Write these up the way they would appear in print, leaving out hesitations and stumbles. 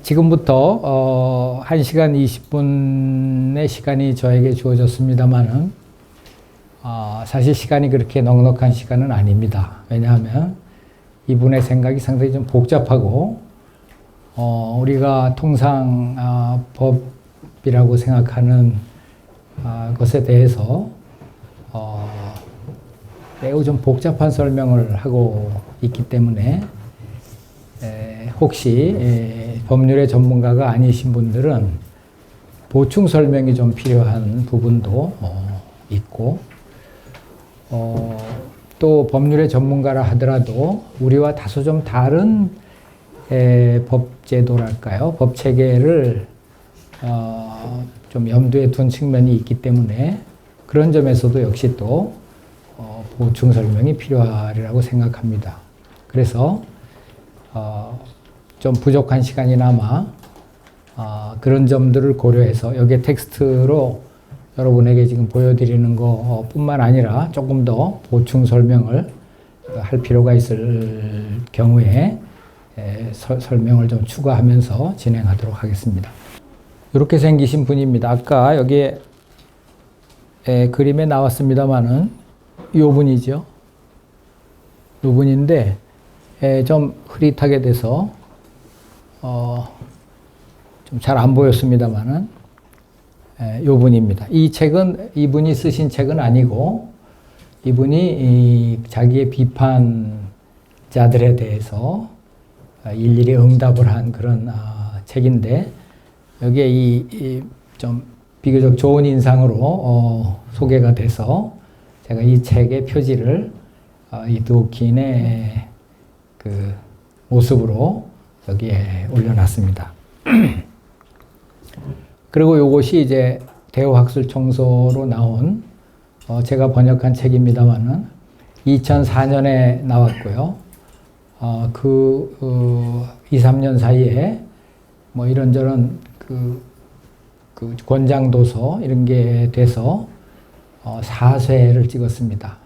지금부터 1시간 20분의 시간이 저에게 주어졌습니다만은 사실 시간이 그렇게 넉넉한 시간은 아닙니다. 왜냐하면 이분의 생각이 상당히 좀 복잡하고 우리가 통상 법이라고 생각하는 것에 대해서 매우 좀 복잡한 설명을 하고 있기 때문에 혹시 법률의 전문가가 아니신 분들은 보충 설명이 좀 필요한 부분도 있고 또 법률의 전문가라 하더라도 우리와 다소 좀 다른 법제도랄까요? 법 체계를 좀 염두에 둔 측면이 있기 때문에 그런 점에서도 역시 또 보충 설명이 필요하리라고 생각합니다. 그래서 좀 부족한 시간이나마 그런 점들을 고려해서 여기에 텍스트로 여러분에게 지금 보여드리는 것 뿐만 아니라 조금 더 보충 설명을 할 필요가 있을 경우에 설명을 좀 추가하면서 진행하도록 하겠습니다. 이렇게 생기신 분입니다. 아까 여기에 그림에 나왔습니다만은 이 분이죠. 이 분인데 좀 흐릿하게 돼서 좀 잘 안 보였습니다만은 이 분입니다. 이 책은 이분이 쓰신 책은 아니고 이분이 자기의 비판자들에 대해서 일일이 응답을 한 그런 책인데 여기에 이 좀 비교적 좋은 인상으로 소개가 돼서 제가 이 책의 표지를 이 도킨의 그 모습으로 여기에 올려놨습니다. 그리고 이것이 이제 대우학술청소로 나온 제가 번역한 책입니다만은 2004년에 나왔고요. 2, 3년 사이에 뭐 이런저런 그 권장도서 이런 게 돼서 4쇄를 찍었습니다.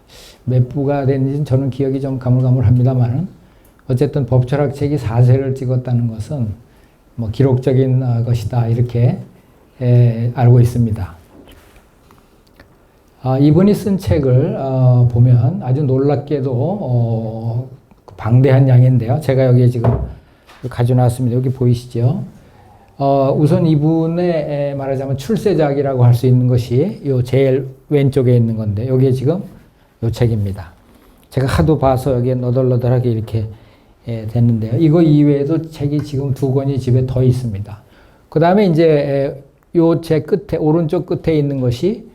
몇 부가 됐는지는 저는 기억이 좀 가물가물합니다만은 어쨌든 법철학책이 4쇄를 찍었다는 것은 뭐 기록적인 것이다 이렇게 알고 있습니다. 이분이 쓴 책을 보면 아주 놀랍게도 방대한 양인데요. 제가 여기에 지금 가져놨습니다. 여기 보이시죠? 우선 이분의 말하자면 출세작이라고 할 수 있는 것이 요 제일 왼쪽에 있는 건데 여기에 지금 요 책입니다. 제가 하도 봐서 여기에 너덜너덜하게 이렇게 됐는데요. 이거 이외에도 책이 지금 2권이 집에 더 있습니다. 그 다음에 이제 요 책 끝에 오른쪽 끝에 있는 것이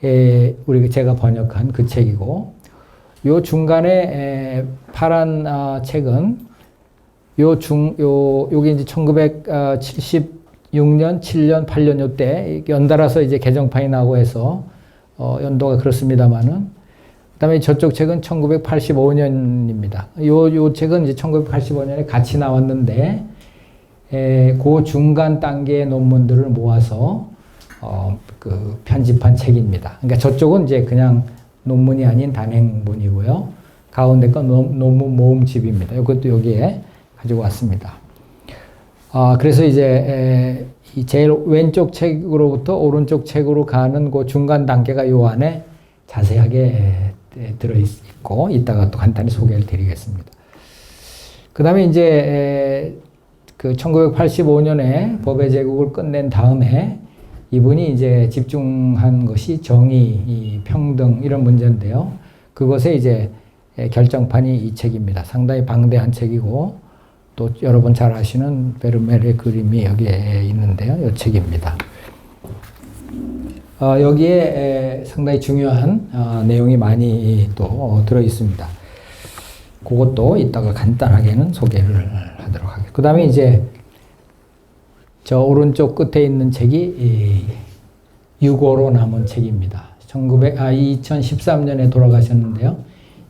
제가 번역한 그 책이고 요 중간에 파란 책은 요게 이제 1976년, 7년, 8년 요때 연달아서 이제 개정판이 나오고 해서 연도가 그렇습니다만은 그다음에 저쪽 책은 1985년입니다. 요 책은 이제 1985년에 같이 나왔는데 그 중간 단계의 논문들을 모아서 그 편집한 책입니다. 그러니까 저쪽은 이제 그냥 논문이 아닌 단행본이고요. 가운데 건 논문 모음집입니다. 이것도 여기에 가지고 왔습니다. 그래서 이제 이 제일 왼쪽 책으로부터 오른쪽 책으로 가는 그 중간 단계가 요 안에 자세하게 들어있고 이따가 또 간단히 소개를 드리겠습니다. 그 다음에 이제 그 1985년에 법의 제국을 끝낸 다음에 이분이 이제 집중한 것이 정의, 평등 이런 문제인데요. 그것에 이제 결정판이 이 책입니다. 상당히 방대한 책이고 또 여러분 잘 아시는 베르멜의 그림이 여기에 있는데요. 이 책입니다. 여기에 상당히 중요한 내용이 많이 또 들어 있습니다. 그것도 이따가 간단하게는 소개를 하도록 하겠습니다. 그 다음에 이제 저 오른쪽 끝에 있는 책이 6호로 남은 책입니다. 2013년에 돌아가셨는데요.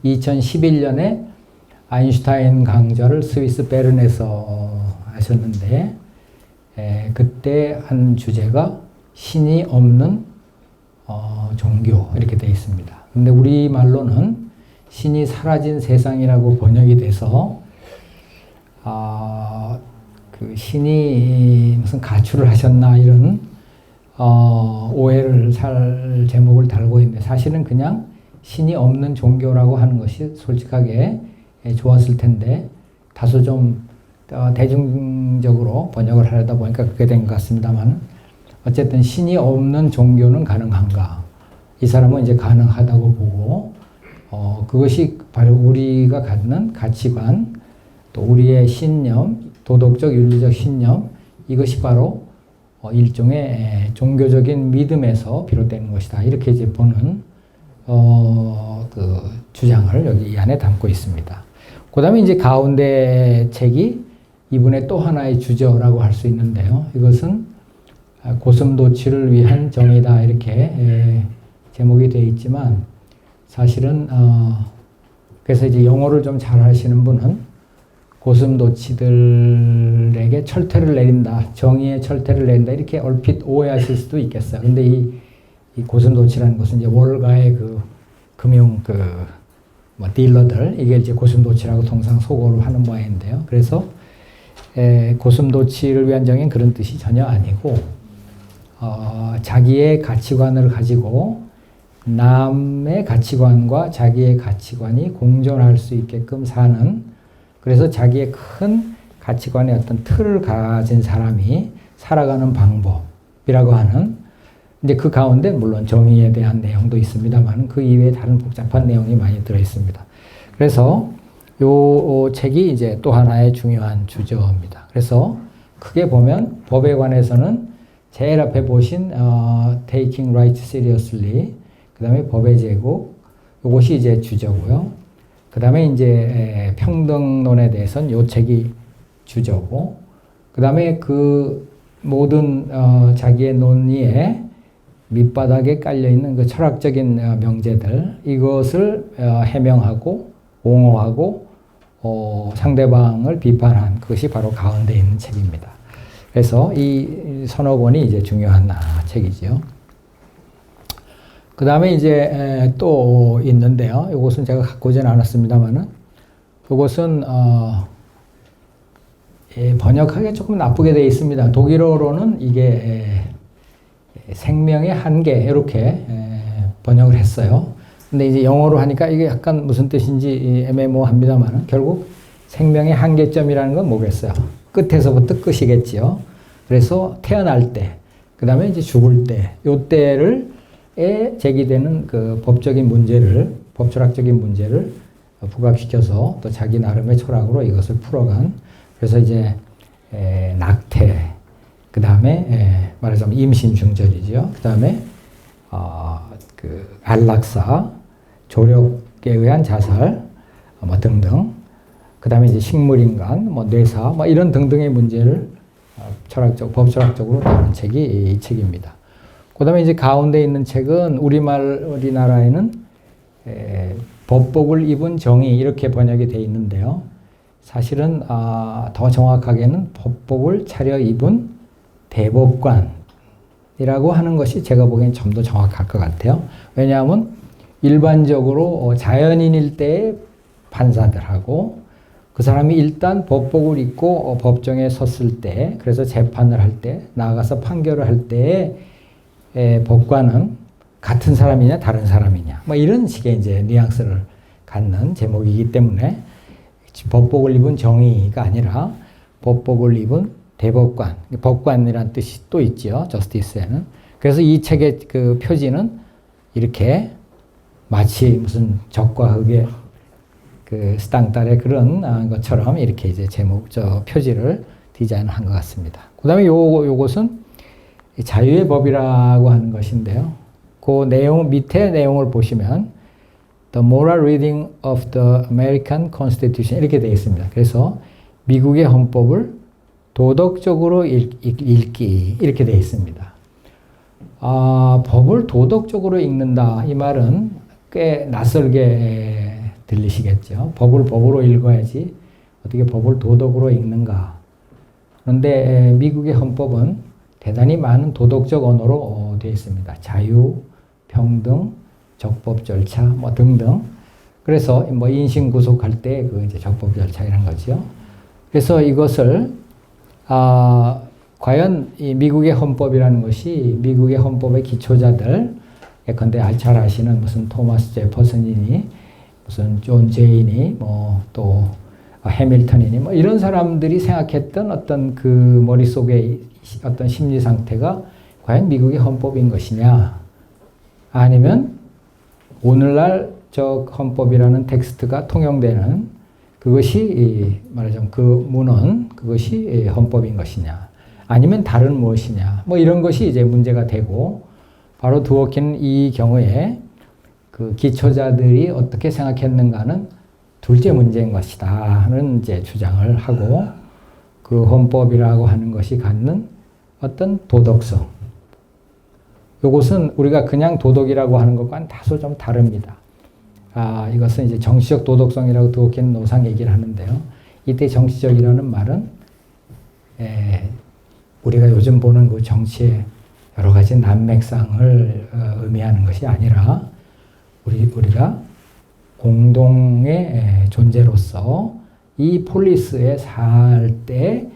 2011년에 아인슈타인 강좌를 스위스 베른에서 하셨는데 그때 한 주제가 신이 없는 종교 이렇게 되어 있습니다. 근데 우리말로는 신이 사라진 세상이라고 번역이 돼서 그 신이 무슨 가출을 하셨나 이런 오해를 살 제목을 달고 있는데 사실은 그냥 신이 없는 종교라고 하는 것이 솔직하게 좋았을 텐데 다소 좀 대중적으로 번역을 하려다 보니까 그렇게 된 것 같습니다만 어쨌든 신이 없는 종교는 가능한가? 이 사람은 이제 가능하다고 보고 그것이 바로 우리가 갖는 가치관 또 우리의 신념, 도덕적, 윤리적 신념 이것이 바로 일종의 종교적인 믿음에서 비롯되는 것이다. 이렇게 이제 보는 그 주장을 여기 이 안에 담고 있습니다. 그 다음에 이제 가운데 책이 이분의 또 하나의 주저라고 할 수 있는데요. 이것은 고슴도치를 위한 정의다 이렇게 제목이 되어 있지만 사실은 그래서 이제 영어를 좀 잘 하시는 분은 고슴도치들에게 철퇴를 내린다, 정의의 철퇴를 내린다 이렇게 얼핏 오해하실 수도 있겠어요. 근데 이 고슴도치라는 것은 이제 월가의 그 금융 뭐 딜러들 이게 이제 고슴도치라고 통상 속어로 하는 모양인데요. 그래서 고슴도치를 위한 정의는 그런 뜻이 전혀 아니고 자기의 가치관을 가지고 남의 가치관과 자기의 가치관이 공존할 수 있게끔 사는 그래서 자기의 큰 가치관의 어떤 틀을 가진 사람이 살아가는 방법이라고 하는 이제 그 가운데 물론 정의에 대한 내용도 있습니다만 그 이외에 다른 복잡한 내용이 많이 들어 있습니다. 그래서 요 책이 이제 또 하나의 중요한 주저입니다. 그래서 크게 보면 법에 관해서는 제일 앞에 보신 Taking Right Seriously 그 다음에 법의 제국 요것이 이제 주저고요. 그 다음에 이제 평등론에 대해서는 요 책이 주저고 그 다음에 그 모든 자기의 논의에 밑바닥에 깔려있는 그 철학적인 명제들 이것을 해명하고 옹호하고 상대방을 비판한 그것이 바로 가운데 있는 책입니다. 그래서 이 서너 권이 이제 중요한 책이지요. 그 다음에 이제 또 있는데요. 이것은 제가 갖고 오진 않았습니다만은 이것은 번역하기 조금 나쁘게 되어 있습니다. 독일어로는 이게 생명의 한계 이렇게 번역을 했어요. 근데 이제 영어로 하니까 이게 약간 무슨 뜻인지 애매모호합니다만은 결국 생명의 한계점이라는 건 뭐겠어요? 끝에서부터 끝이겠지요. 그래서 태어날 때, 그 다음에 이제 죽을 때, 요 때를 제기되는 그 법적인 문제를, 법철학적인 문제를 부각시켜서 또 자기 나름의 철학으로 이것을 풀어간, 그래서 이제 낙태, 그 다음에 말하자면 임신 중절이죠. 그 다음에 그 안락사, 조력에 의한 자살, 뭐 등등. 그 다음에 이제 식물인간, 뭐 뇌사, 뭐 이런 등등의 문제를 철학적, 법철학적으로 다룬 책이 이 책입니다. 그 다음에 이제 가운데 있는 책은 우리나라에는 법복을 입은 정의 이렇게 번역이 되어 있는데요. 사실은 더 정확하게는 법복을 차려입은 대법관이라고 하는 것이 제가 보기엔 좀 더 정확할 것 같아요. 왜냐하면 일반적으로 자연인일 때의 판사들하고 그 사람이 일단 법복을 입고 법정에 섰을 때, 그래서 재판을 할 때, 나아가서 판결을 할 때의 법관은 같은 사람이냐 다른 사람이냐 뭐 이런 식의 이제 뉘앙스를 갖는 제목이기 때문에 법복을 입은 정의가 아니라 법복을 입은 대법관, 법관이라는 뜻이 또 있죠. 저스티스에는. 그래서 이 책의 그 표지는 이렇게 마치 무슨 적과 흑의 그 스탕달의 그런 것처럼 이렇게 이제 표지를 디자인한 것 같습니다. 그 다음에 요것은 자유의 법이라고 하는 것인데요. 그 내용, 밑에 내용을 보시면 The Moral Reading of the American Constitution 이렇게 되어 있습니다. 그래서 미국의 헌법을 도덕적으로 읽기 이렇게 되어 있습니다. 법을 도덕적으로 읽는다 이 말은 꽤 낯설게 들리시겠죠. 법을 법으로 읽어야지 어떻게 법을 도덕으로 읽는가. 그런데 미국의 헌법은 대단히 많은 도덕적 언어로 되어 있습니다. 자유, 평등, 적법 절차 뭐 등등. 그래서 뭐 인신 구속할 때 그 이제 적법 절차 이런 거죠. 그래서 이것을 과연 이 미국의 헌법이라는 것이 미국의 헌법의 기초자들, 예컨대 잘 아시는 무슨 토마스 제퍼슨이니, 무슨 존 제인이, 뭐 또 해밀턴이니, 뭐 이런 사람들이 생각했던 어떤 그 머릿속의 어떤 심리 상태가 과연 미국의 헌법인 것이냐, 아니면 오늘날 저 헌법이라는 텍스트가 통용되는 그것이 말하자면 그 문헌, 그것이 헌법인 것이냐, 아니면 다른 무엇이냐, 뭐 이런 것이 이제 문제가 되고, 바로 드워킨은 이 경우에 그 기초자들이 어떻게 생각했는가는 둘째 문제인 것이다 하는 이제 주장을 하고, 그 헌법이라고 하는 것이 갖는 어떤 도덕성, 이것은 우리가 그냥 도덕이라고 하는 것과는 다소 좀 다릅니다. 이것은 이제 정치적 도덕성이라고 드워킨은 노상 얘기를 하는데요. 이때 정치적이라는 말은 우리가 요즘 보는 그 정치의 여러 가지 난맥상을 의미하는 것이 아니라 우리가 공동의 존재로서 이 폴리스에 살 때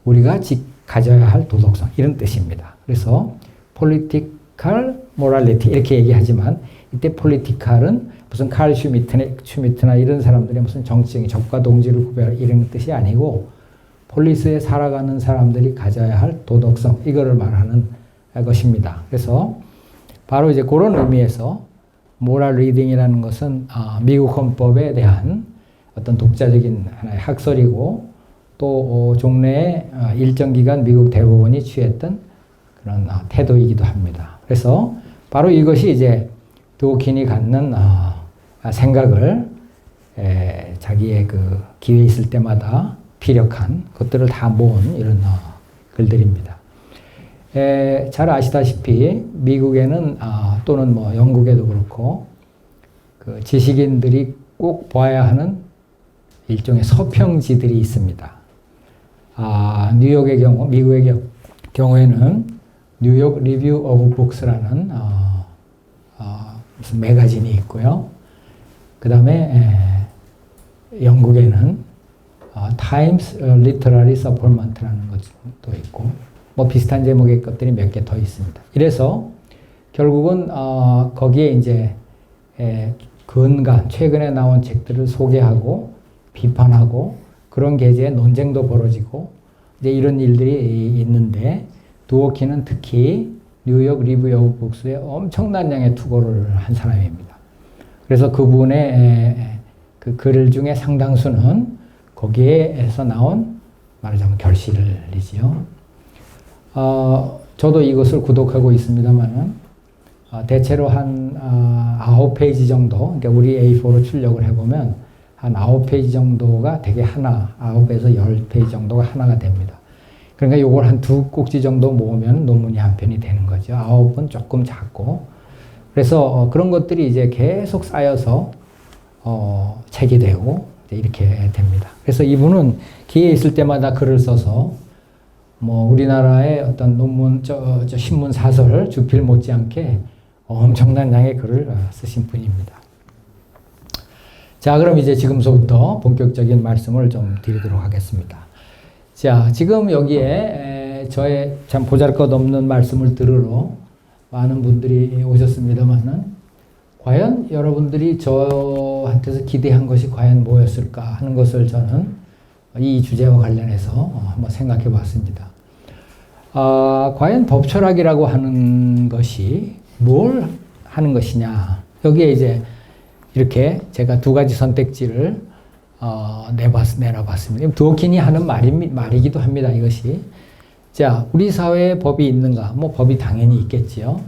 우리가 가져야 할 도덕성, 이런 뜻입니다. 그래서 political morality 이렇게 얘기하지만, 이때 political은 무슨 칼 슈미트나 이런 사람들의 무슨 정치적인 적과 동지를 구별하는 이런 뜻이 아니고, 폴리스에 살아가는 사람들이 가져야 할 도덕성, 이거를 말하는 것입니다. 그래서 바로 이제 그런 의미에서 모럴 리딩이라는 것은 미국 헌법에 대한 어떤 독자적인 하나의 학설이고, 또 종래에 일정 기간 미국 대법원이 취했던 그런 태도이기도 합니다. 그래서 바로 이것이 이제 드워킨이 갖는 생각을 자기의 그 기회 있을 때마다 피력한 것들을 다 모은 이런 글들입니다. 잘 아시다시피 미국에는 또는 뭐 영국에도 그렇고 그 지식인들이 꼭 봐야 하는 일종의 서평지들이 있습니다. 뉴욕의 경우, 미국의 경우에는 뉴욕 리뷰 오브 북스라는 무슨 매거진이 있고요. 그 다음에 영국에는 타임스 리터러리 서포먼트라는 것도 있고, 뭐 비슷한 제목의 것들이 몇 개 더 있습니다. 이래서 결국은 거기에 이제 근간 최근에 나온 책들을 소개하고 비판하고 그런 계제의 논쟁도 벌어지고 이제 이런 일들이 있는데, 드워킨은 특히 뉴욕 리뷰 오브 북스에 엄청난 양의 투고를 한 사람입니다. 그래서 그분의 그 글 중에 상당수는 거기에서 나온 말하자면 결실이지요. 저도 이것을 구독하고 있습니다만은 대체로 한 9페이지 정도, 그러니까 우리 A4로 출력을 해보면 한 9페이지 정도가 되게 9에서 10페이지 정도가 하나가 됩니다. 그러니까 요걸 한 2꼭지 정도 모으면 논문이 한 편이 되는 거죠. 9은 조금 작고. 그래서 그런 것들이 이제 계속 쌓여서 책이 되고 이렇게 됩니다. 그래서 이분은 기회 있을 때마다 글을 써서 뭐 우리나라의 어떤 논문, 신문 사설 주필 못지않게 엄청난 양의 글을 쓰신 분입니다. 자, 그럼 이제 지금서부터 본격적인 말씀을 좀 드리도록 하겠습니다. 자, 지금 여기에 저의 참 보잘것없는 말씀을 들으러 많은 분들이 오셨습니다만은, 과연 여러분들이 저한테서 기대한 것이 과연 뭐였을까 하는 것을 저는 이 주제와 관련해서 한번 생각해 봤습니다. 과연 법철학이라고 하는 것이 뭘 하는 것이냐. 여기에 이제 이렇게 제가 두 가지 선택지를 내놔봤습니다. 드워킨이 하는 말이기도 합니다. 이것이. 자, 우리 사회에 법이 있는가? 뭐 법이 당연히 있겠지요.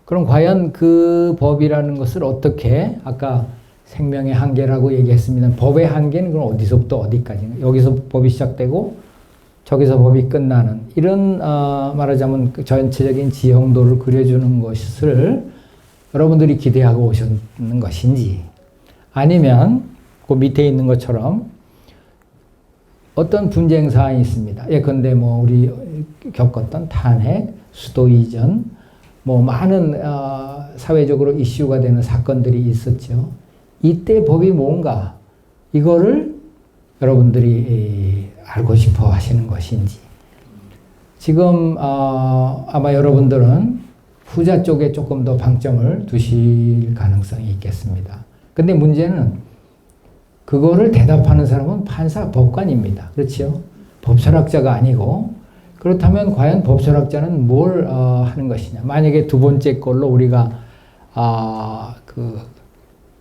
그럼 과연 그 법이라는 것을 어떻게, 아까 생명의 한계라고 얘기했습니다. 법의 한계는 그럼 어디서부터 어디까지인가? 여기서 법이 시작되고 저기서 법이 끝나는 이런 말하자면 그 전체적인 지형도를 그려주는 것을 여러분들이 기대하고 오셨는 것인지, 아니면 그 밑에 있는 것처럼 어떤 분쟁 사안이 있습니다. 예컨대 뭐 우리 겪었던 탄핵, 수도 이전, 뭐 많은 사회적으로 이슈가 되는 사건들이 있었죠. 이때 법이 뭔가, 이거를 여러분들이 알고 싶어 하시는 것인지, 지금 아마 여러분들은 후자 쪽에 조금 더 방점을 두실 가능성이 있겠습니다. 근데 문제는 그거를 대답하는 사람은 판사, 법관입니다. 그렇죠? 법철학자가 아니고, 그렇다면 과연 법철학자는 뭘 하는 것이냐. 만약에 두 번째 걸로 우리가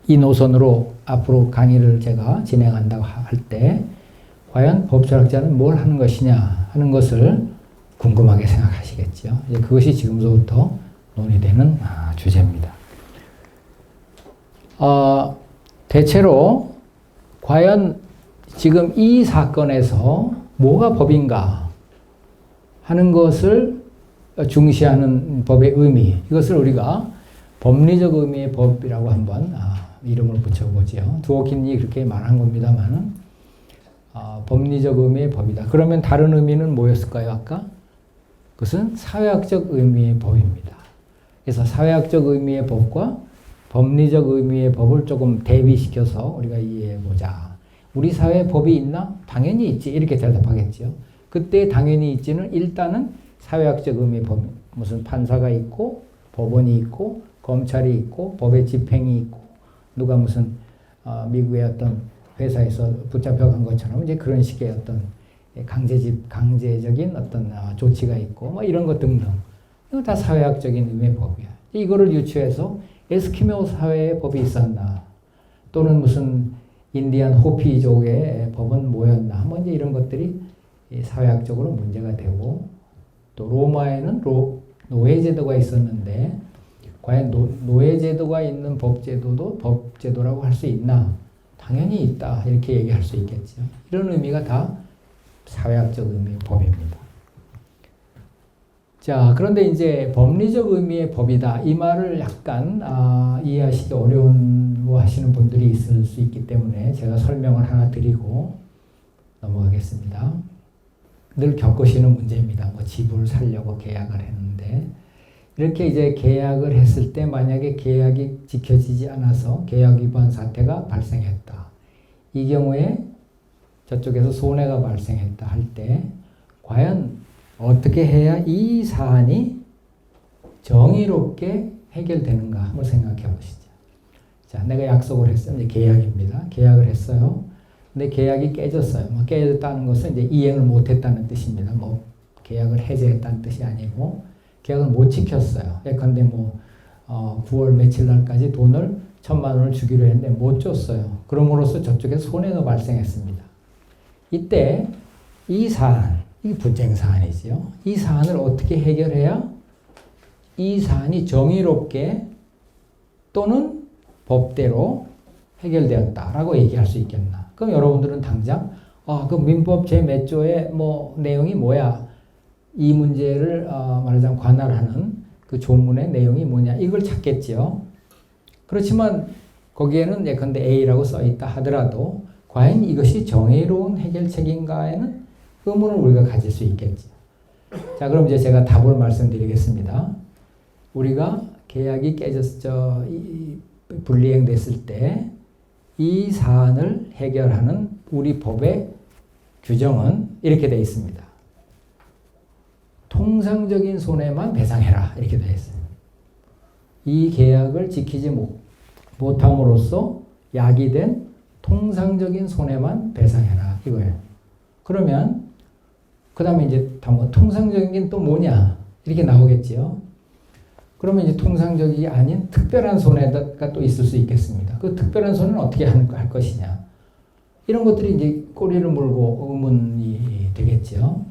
이 노선으로 앞으로 강의를 제가 진행한다고 할 때 과연 법철학자는 뭘 하는 것이냐 하는 것을 궁금하게 생각하시겠죠. 이제 그것이 지금부터 논의되는 주제입니다. 대체로 과연 지금 이 사건에서 뭐가 법인가 하는 것을 중시하는 법의 의미, 이것을 우리가 법리적 의미의 법이라고 한번 이름을 붙여보죠. 두오킨이 그렇게 말한 겁니다만은 법리적 의미의 법이다. 그러면 다른 의미는 뭐였을까요? 아까? 그것은 사회학적 의미의 법입니다. 그래서 사회학적 의미의 법과 법리적 의미의 법을 조금 대비시켜서 우리가 이해해보자. 우리 사회에 법이 있나? 당연히 있지. 이렇게 대답하겠죠. 그때 당연히 있지는 일단은 사회학적 의미의 법, 무슨 판사가 있고 법원이 있고 검찰이 있고 법의 집행이 있고 누가 무슨 미국의 어떤 회사에서 붙잡혀간 것처럼 이제 그런 식의 어떤 강제적인 어떤 조치가 있고 뭐 이런 것 등등. 이거 다 사회학적인 의미의 법이야. 이거를 유추해서 에스키모 사회의 법이 있었나 또는 무슨 인디안 호피족의 법은 뭐였나 뭐 이제 이런 것들이 사회학적으로 문제가 되고 또 로마에는 노예제도가 있었는데 과연 노예제도가 있는 법제도도 법제도라고 할 수 있나? 당연히 있다. 이렇게 얘기할 수 있겠죠. 이런 의미가 다 사회학적 의미의 법입니다. 자, 그런데 이제 법리적 의미의 법이다. 이 말을 약간 이해하시기 어려워하시는 분들이 있을 수 있기 때문에 제가 설명을 하나 드리고 넘어가겠습니다. 늘 겪으시는 문제입니다. 뭐 집을 사려고 계약을 했는데 이렇게 이제 계약을 했을 때 만약에 계약이 지켜지지 않아서 계약 위반 사태가 발생했다. 이 경우에 저쪽에서 손해가 발생했다 할 때 과연 어떻게 해야 이 사안이 정의롭게 해결되는가 한번 생각해 보시죠. 자, 내가 약속을 했어요. 이제 계약입니다. 계약을 했어요. 근데 계약이 깨졌어요. 뭐 깨졌다는 것은 이제 이행을 못했다는 뜻입니다. 뭐 계약을 해제했다는 뜻이 아니고 계약을 못 지켰어요. 예컨대 뭐 9월 며칠 날까지 돈을 1,000만 원을 주기로 했는데 못 줬어요. 그럼으로써 저쪽에 손해가 발생했습니다. 이때 이 사안, 이 분쟁 사안이지요. 이 사안을 어떻게 해결해야 이 사안이 정의롭게 또는 법대로 해결되었다라고 얘기할 수 있겠나? 그럼 여러분들은 당장 그 민법 제 몇 조의 뭐 내용이 뭐야? 이 문제를 말하자면 관할하는 그 조문의 내용이 뭐냐 이걸 찾겠지요. 그렇지만 거기에는 예컨대 A라고 써있다 하더라도 과연 이것이 정의로운 해결책인가에는 의문을 우리가 가질 수 있겠죠. 자, 그럼 이제 제가 답을 말씀드리겠습니다. 우리가 계약이 깨졌죠. 불이행됐을 때 이 사안을 해결하는 우리 법의 규정은 이렇게 되어 있습니다. 통상적인 손해만 배상해라 이렇게 되어 있어요. 이 계약을 지키지 못함으로써 야기된 통상적인 손해만 배상해라 이거예요. 그러면 그 다음에 이제 통상적인 게 또 뭐냐 이렇게 나오겠지요. 그러면 이제 통상적이 아닌 특별한 손해가 또 있을 수 있겠습니다. 그 특별한 손해는 어떻게 할 것이냐 이런 것들이 이제 꼬리를 물고 의문이 되겠죠.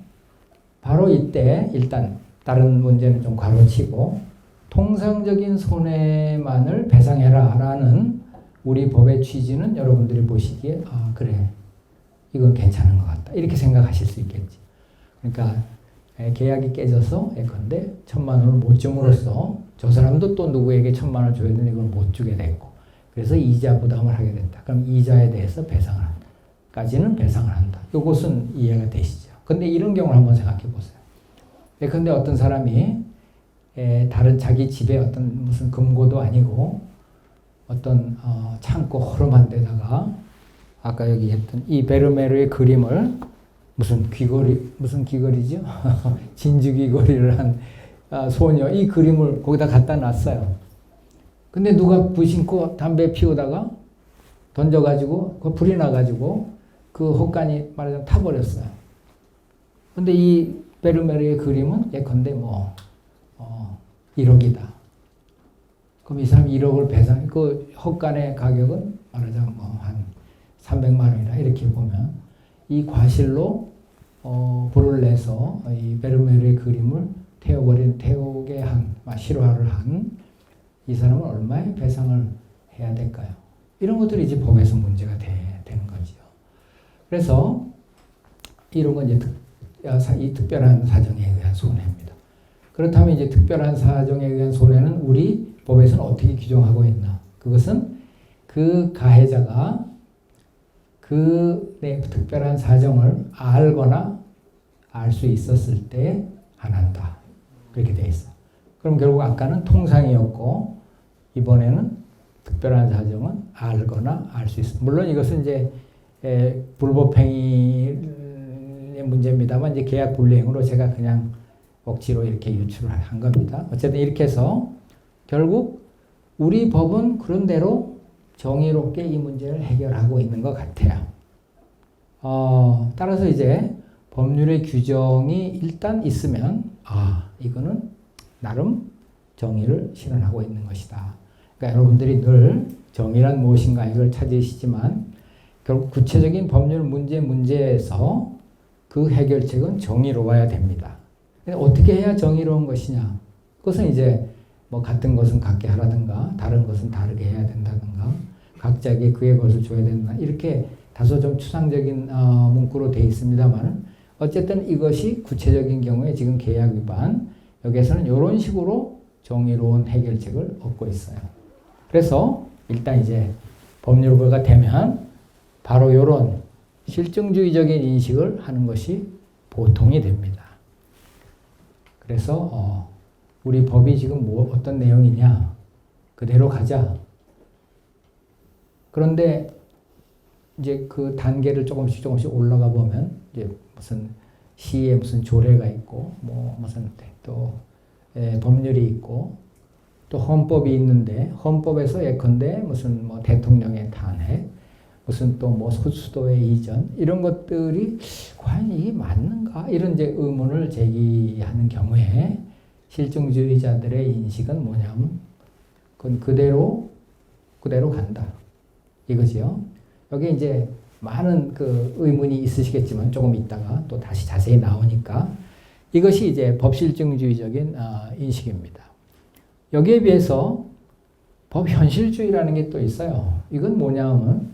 바로 이때 일단 다른 문제는 좀 가로치고 통상적인 손해만을 배상해라 라는 우리 법의 취지는 여러분들이 보시기에 그래 이건 괜찮은 것 같다 이렇게 생각하실 수 있겠지. 그러니까 계약이 깨져서 예컨대 1,000만 원을 못 줌으로써 저 사람도 또 누구에게 1,000만 원을 줘야 되는데 이걸 못 주게 됐고 그래서 이자 부담을 하게 됐다. 그럼 이자에 대해서 배상을 한다. 까지는 배상을 한다. 이것은 이해가 되시죠. 근데 이런 경우를 한번 생각해 보세요. 예컨대 어떤 사람이 다른 자기 집에 어떤 무슨 금고도 아니고 어떤 창고 허름한 데다가 아까 여기 했던 이 베르메르의 그림을 무슨 귀걸이죠? 진주 귀걸이를 한 소녀, 이 그림을 거기다 갖다 놨어요. 근데 누가 무심코 담배 피우다가 던져가지고, 그 불이 나가지고, 그 헛간이 말하자면 타버렸어요. 근데 이 베르메르의 그림은 예컨대 1억이다. 그럼 이 사람이 1억을 배상, 그 헛간의 가격은 말하자면 한 300만 원이다. 이렇게 보면, 이 과실로, 불을 내서 이 베르메르의 그림을 태우게 실화를 한 이 사람은 얼마의 배상을 해야 될까요? 이런 것들이 이제 법에서 문제가 되는 거죠. 그래서 이런 건 이제 이 특별한 사정에 의한 손해입니다. 그렇다면 이제 특별한 사정에 의한 손해는 우리 법에서는 어떻게 규정하고 있나? 그것은 그 가해자가 그 특별한 사정을 알거나 알 수 있었을 때 안 한다. 그렇게 돼 있어. 그럼 결국 아까는 통상이었고 이번에는 특별한 사정은 알거나 알 수 있어. 물론 이것은 이제 불법행위의 문제입니다만 이제 계약 불이행으로 제가 그냥 억지로 이렇게 유출을 한 겁니다. 어쨌든 이렇게 해서 결국 우리 법은 그런 대로 정의롭게 이 문제를 해결하고 있는 것 같아요. 따라서 이제 법률의 규정이 일단 있으면 이거는 나름 정의를 실현하고 있는 것이다. 그러니까 여러분들이 늘 정의란 무엇인가 이걸 찾으시지만 결국 구체적인 법률 문제에서 그 해결책은 정의로워야 됩니다. 어떻게 해야 정의로운 것이냐? 그것은 이제 같은 것은 같게 하라든가 다른 것은 다르게 해야 된다든가 각자에게 그의 것을 줘야 된다. 이렇게 다소 좀 추상적인 문구로 되어 있습니다만 어쨌든 이것이 구체적인 경우에 지금 계약 위반 여기에서는 이런 식으로 정의로운 해결책을 얻고 있어요. 그래서 일단 이제 법률가가 되면 바로 이런 실증주의적인 인식을 하는 것이 보통이 됩니다. 그래서 우리 법이 지금 어떤 내용이냐 그대로 가자. 그런데 이제 그 단계를 조금씩 올라가 보면 이제 무슨 시에 무슨 조례가 있고 무슨 또 법률이 있고 또 헌법이 있는데 헌법에서 예컨대 무슨 대통령의 탄핵 무슨 또 수도의 이전 이런 것들이 과연 이게 맞는가 이런 이제 의문을 제기하는 경우에 실증주의자들의 인식은 뭐냐면 그건 그대로 간다 이거지요. 여기 이제 많은 그 의문이 있으시겠지만 조금 있다가 또 다시 자세히 나오니까 이것이 이제 법실증주의적인 인식입니다. 여기에 비해서 법현실주의라는 게 또 있어요. 이건 뭐냐면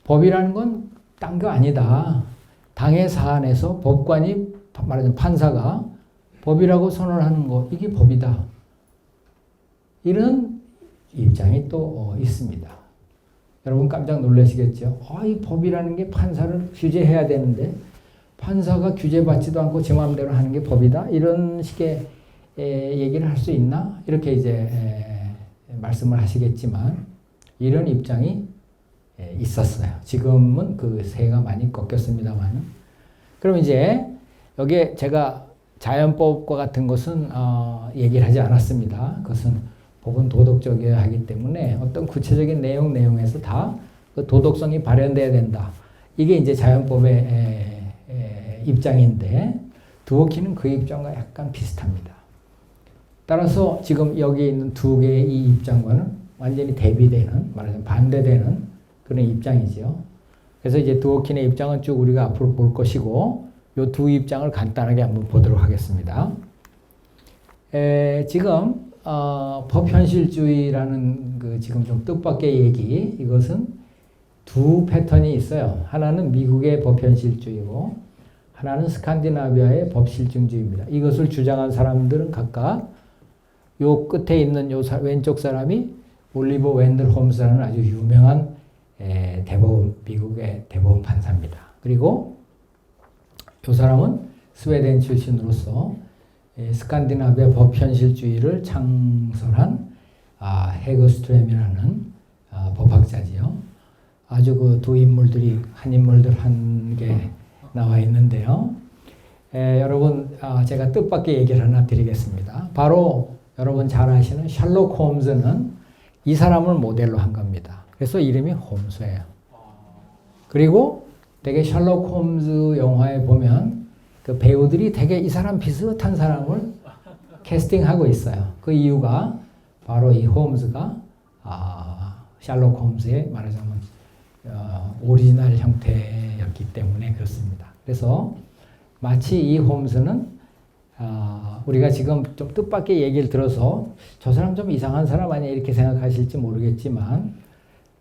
법이라는 건 딴 거 아니다. 당의 사안에서 법관이 말하자면 판사가 법이라고 선언하는 거 이게 법이다. 이런 입장이 또 있습니다. 여러분 깜짝 놀라시겠죠? 이 법이라는 게 판사를 규제해야 되는데 판사가 규제받지도 않고 제 마음대로 하는 게 법이다? 이런 식의 얘기를 할 수 있나? 이렇게 이제 말씀을 하시겠지만 이런 입장이 있었어요. 지금은 그 세가 많이 꺾였습니다만. 그럼 이제 여기에 제가 자연법과 같은 것은 얘기를 하지 않았습니다. 그것은 법은 도덕적이어야 하기 때문에 어떤 구체적인 내용에서 다 그 도덕성이 발현돼야 된다. 이게 이제 자연법의 입장인데 드워키는 그 입장과 약간 비슷합니다. 따라서 지금 여기 있는 두 개의 이 입장과는 완전히 대비되는 말하자면 반대되는 그런 입장이죠. 그래서 이제 드워킨의 입장은 쭉 우리가 앞으로 볼 것이고 이 두 입장을 간단하게 한번 보도록 하겠습니다. 지금 법현실주의라는 그 지금 좀 뜻밖의 얘기 이것은 두 패턴이 있어요. 하나는 미국의 법현실주의고 하나는 스칸디나비아의 법실증주의입니다. 이것을 주장한 사람들은 각각 요 끝에 있는 요 왼쪽 사람이 올리버 웬들 홈스라는 아주 유명한 미국의 대법원 판사입니다. 그리고 요 사람은 스웨덴 출신으로서 스칸디나비아 법현실주의를 창설한 헤거스트렘이라는 법학자지요. 아주 그 두 인물들이 한 인물들 한 게 나와 있는데요. 여러분, 제가 뜻밖의 얘기를 하나 드리겠습니다. 바로 여러분 잘 아시는 셜록 홈즈는 이 사람을 모델로 한 겁니다. 그래서 이름이 홈즈예요. 그리고 되게 셜록 홈즈 영화에 보면 그 배우들이 되게 이 사람 비슷한 사람을 캐스팅하고 있어요. 그 이유가 바로 이 홈즈가 셜록 홈즈의 말하자면 오리지널 형태였기 때문에 그렇습니다. 그래서 마치 이 홈즈는 우리가 지금 좀 뜻밖의 얘기를 들어서 저 사람 좀 이상한 사람 아니야 이렇게 생각하실지 모르겠지만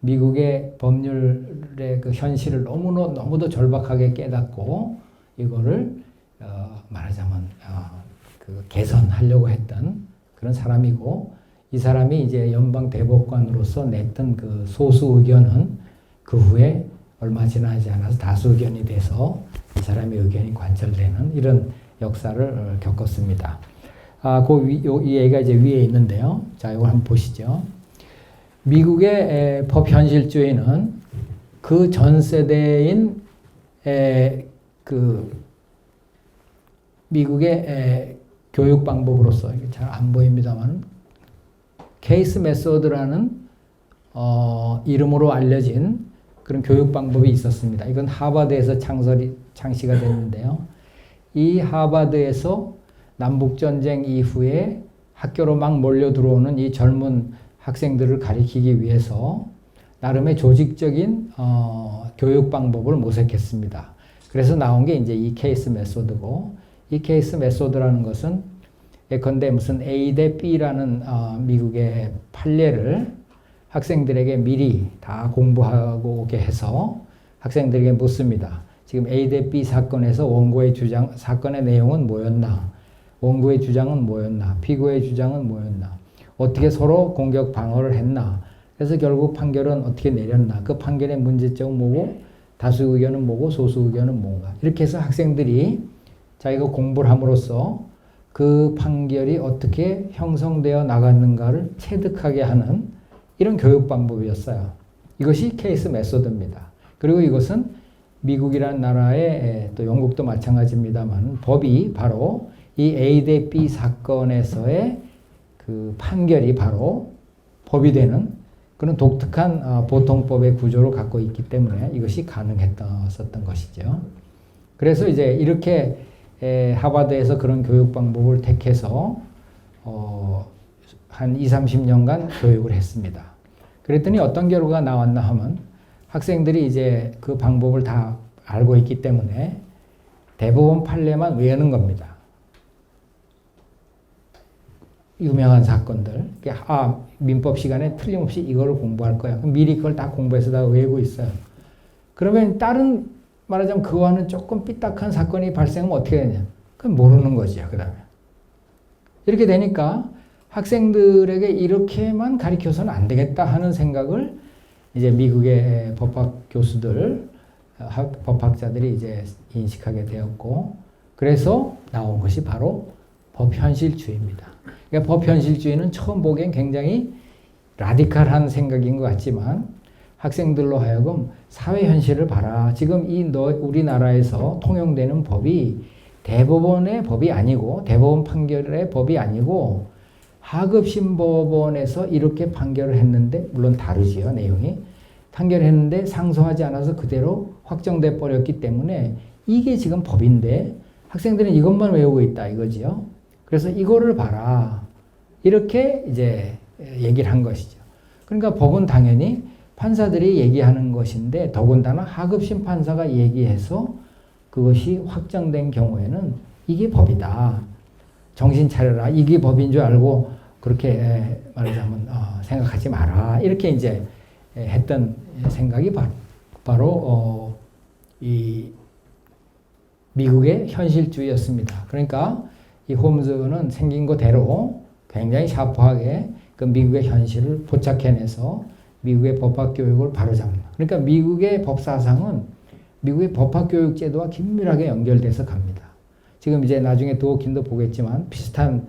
미국의 법률의 그 현실을 너무도 절박하게 깨닫고 이거를 말하자면 그 개선하려고 했던 그런 사람이고 이 사람이 이제 연방 대법관으로서 냈던 그 소수 의견은 그 후에 얼마 지나지 않아서 다수 의견이 돼서 이 사람의 의견이 관철되는 이런 역사를 겪었습니다. 이 얘기가 이제 위에 있는데요. 자, 이걸 한번 보시죠. 미국의 법 현실주의는 그 전 세대인 그 미국의 교육 방법으로서 잘 안 보입니다만 케이스 메소드라는 이름으로 알려진 그런 교육 방법이 있었습니다. 이건 하버드에서 창시가 됐는데요. 이 하버드에서 남북전쟁 이후에 학교로 막 몰려 들어오는 이 젊은 학생들을 가리키기 위해서 나름의 조직적인 교육 방법을 모색했습니다. 그래서 나온 게 이제 이 케이스 메소드고 이 케이스 메소드라는 것은 예컨대 무슨 A 대 B라는 미국의 판례를 학생들에게 미리 다 공부하고 오게 해서 학생들에게 묻습니다. 지금 A 대 B 사건에서 원고의 주장, 사건의 내용은 뭐였나? 원고의 주장은 뭐였나? 피고의 주장은 뭐였나? 어떻게 서로 공격 방어를 했나? 그래서 결국 판결은 어떻게 내렸나? 그 판결의 문제점은 뭐고? 다수 의견은 뭐고? 소수 의견은 뭔가? 이렇게 해서 학생들이 자기가 공부를 함으로써 그 판결이 어떻게 형성되어 나갔는가를 체득하게 하는 이런 교육 방법이었어요. 이것이 케이스 메소드입니다. 그리고 이것은 미국이라는 나라의 또 영국도 마찬가지입니다만 법이 바로 이 A 대 B 사건에서의 그 판결이 바로 법이 되는 그런 독특한 보통법의 구조를 갖고 있기 때문에 이것이 가능했었던 것이죠. 그래서 이제 이렇게 하버드에서 그런 교육 방법을 택해서 한 20-30년간 교육을 했습니다. 그랬더니 어떤 결과가 나왔나 하면 학생들이 이제 그 방법을 다 알고 있기 때문에 대법원 판례만 외우는 겁니다. 유명한 사건들. 민법 시간에 틀림없이 이걸 공부할 거야. 미리 그걸 다 공부해서 다 외우고 있어요. 그러면 다른 말하자면 그와는 조금 삐딱한 사건이 발생하면 어떻게 되냐? 그건 모르는 거죠. 그 다음에. 이렇게 되니까 학생들에게 이렇게만 가르쳐서는 안 되겠다 하는 생각을 이제 미국의 법학 교수들, 법학자들이 이제 인식하게 되었고, 그래서 나온 것이 바로 법현실주의입니다. 그러니까 법현실주의는 처음 보기엔 굉장히 라디칼한 생각인 것 같지만 학생들로 하여금 사회 현실을 봐라. 지금 우리나라에서 통용되는 법이 대법원의 법이 아니고 대법원 판결의 법이 아니고 하급심법원에서 이렇게 판결을 했는데 물론 다르지요. 내용이. 판결했는데 상소하지 않아서 그대로 확정돼 버렸기 때문에 이게 지금 법인데 학생들은 이것만 외우고 있다 이거지요. 그래서 이거를 봐라. 이렇게 이제 얘기를 한 것이죠. 그러니까 법은 당연히 판사들이 얘기하는 것인데 더군다나 하급심 판사가 얘기해서 그것이 확정된 경우에는 이게 법이다. 정신 차려라. 이게 법인 줄 알고 그렇게 말하자면 생각하지 마라. 이렇게 이제 했던 생각이 바로 이 미국의 현실주의였습니다. 그러니까 이 홈즈는 생긴 그대로 굉장히 샤프하게 그 미국의 현실을 포착해내서 미국의 법학교육을 바로잡는. 그러니까 미국의 법사상은 미국의 법학교육 제도와 긴밀하게 연결돼서 갑니다. 지금 이제 나중에 도어킨도 보겠지만 비슷한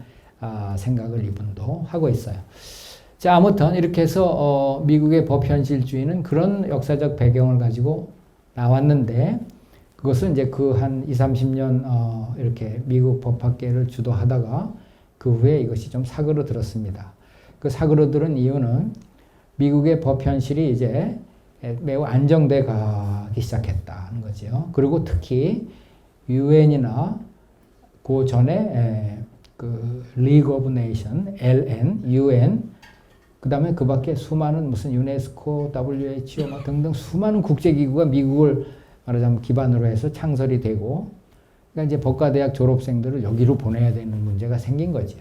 생각을 이분도 하고 있어요. 자, 아무튼 이렇게 해서 미국의 법현실주의는 그런 역사적 배경을 가지고 나왔는데 그것은 이제 그 한 2, 30년 이렇게 미국 법학계를 주도하다가 그 후에 이것이 좀 사그러들었습니다. 그 사그러들은 이유는 미국의 법 현실이 이제 매우 안정돼 가기 시작했다는 거죠. 그리고 특히 유엔이나 그 전에 그 League of Nations, LN, UN, 그 다음에 그 밖에 수많은 무슨 유네스코, WHO 등등 수많은 국제기구가 미국을 말하자면 기반으로 해서 창설이 되고, 그러니까 이제 법과대학 졸업생들을 여기로 보내야 되는 문제가 생긴 거죠.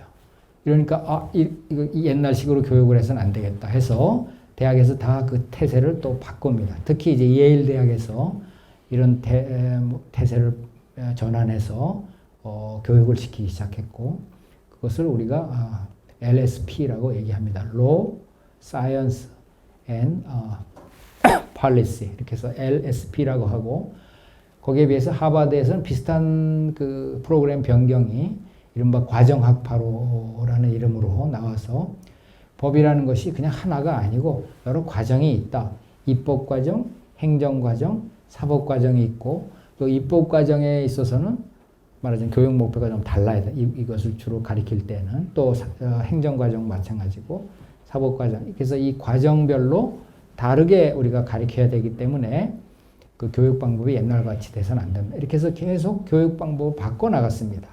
이러니까 이거 옛날식으로 교육을 해서는 안 되겠다 해서 대학에서 다 그 태세를 또 바꿉니다. 특히 이제 예일 대학에서 이런 태세를 전환해서 교육을 시키기 시작했고, 그것을 우리가 LSP라고 얘기합니다. Law, Science and Policy 이렇게 해서 LSP라고 하고, 거기에 비해서 하버드에서는 비슷한 그 프로그램 변경이 이른바 과정학파로라는 이름으로 나와서 법이라는 것이 그냥 하나가 아니고 여러 과정이 있다. 입법과정, 행정과정, 사법과정이 있고, 또 입법과정에 있어서는 말하자면 교육 목표가 좀 달라야 돼. 이것을 주로 가리킬 때는. 또 행정과정 마찬가지고 사법과정. 그래서 이 과정별로 다르게 우리가 가리켜야 되기 때문에 그 교육 방법이 옛날같이 돼서는 안 됩니다. 이렇게 해서 계속 교육 방법을 바꿔나갔습니다.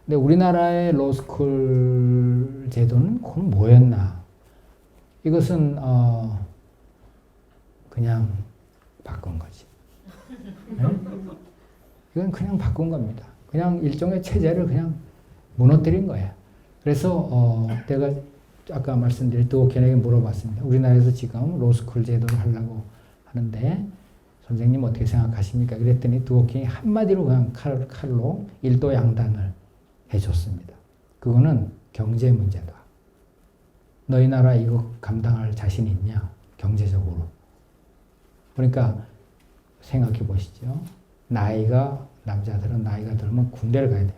근데 우리나라의 로스쿨 제도는 그건 뭐였나? 이것은 그냥 바꾼 거지. 네? 이건 그냥 바꾼 겁니다. 그냥 일종의 체제를 그냥 무너뜨린 거예요. 그래서 내가 아까 말씀드린 드워켄에게 물어봤습니다. 우리나라에서 지금 로스쿨 제도를 하려고 하는데 선생님 어떻게 생각하십니까? 그랬더니 드워켄이 한마디로 그냥 칼로 일도 양단을 해줬습니다. 그거는 경제 문제다. 너희 나라 이거 감당할 자신 있냐? 경제적으로. 그러니까 생각해 보시죠. 남자들은 나이가 들면 군대를 가야 돼요.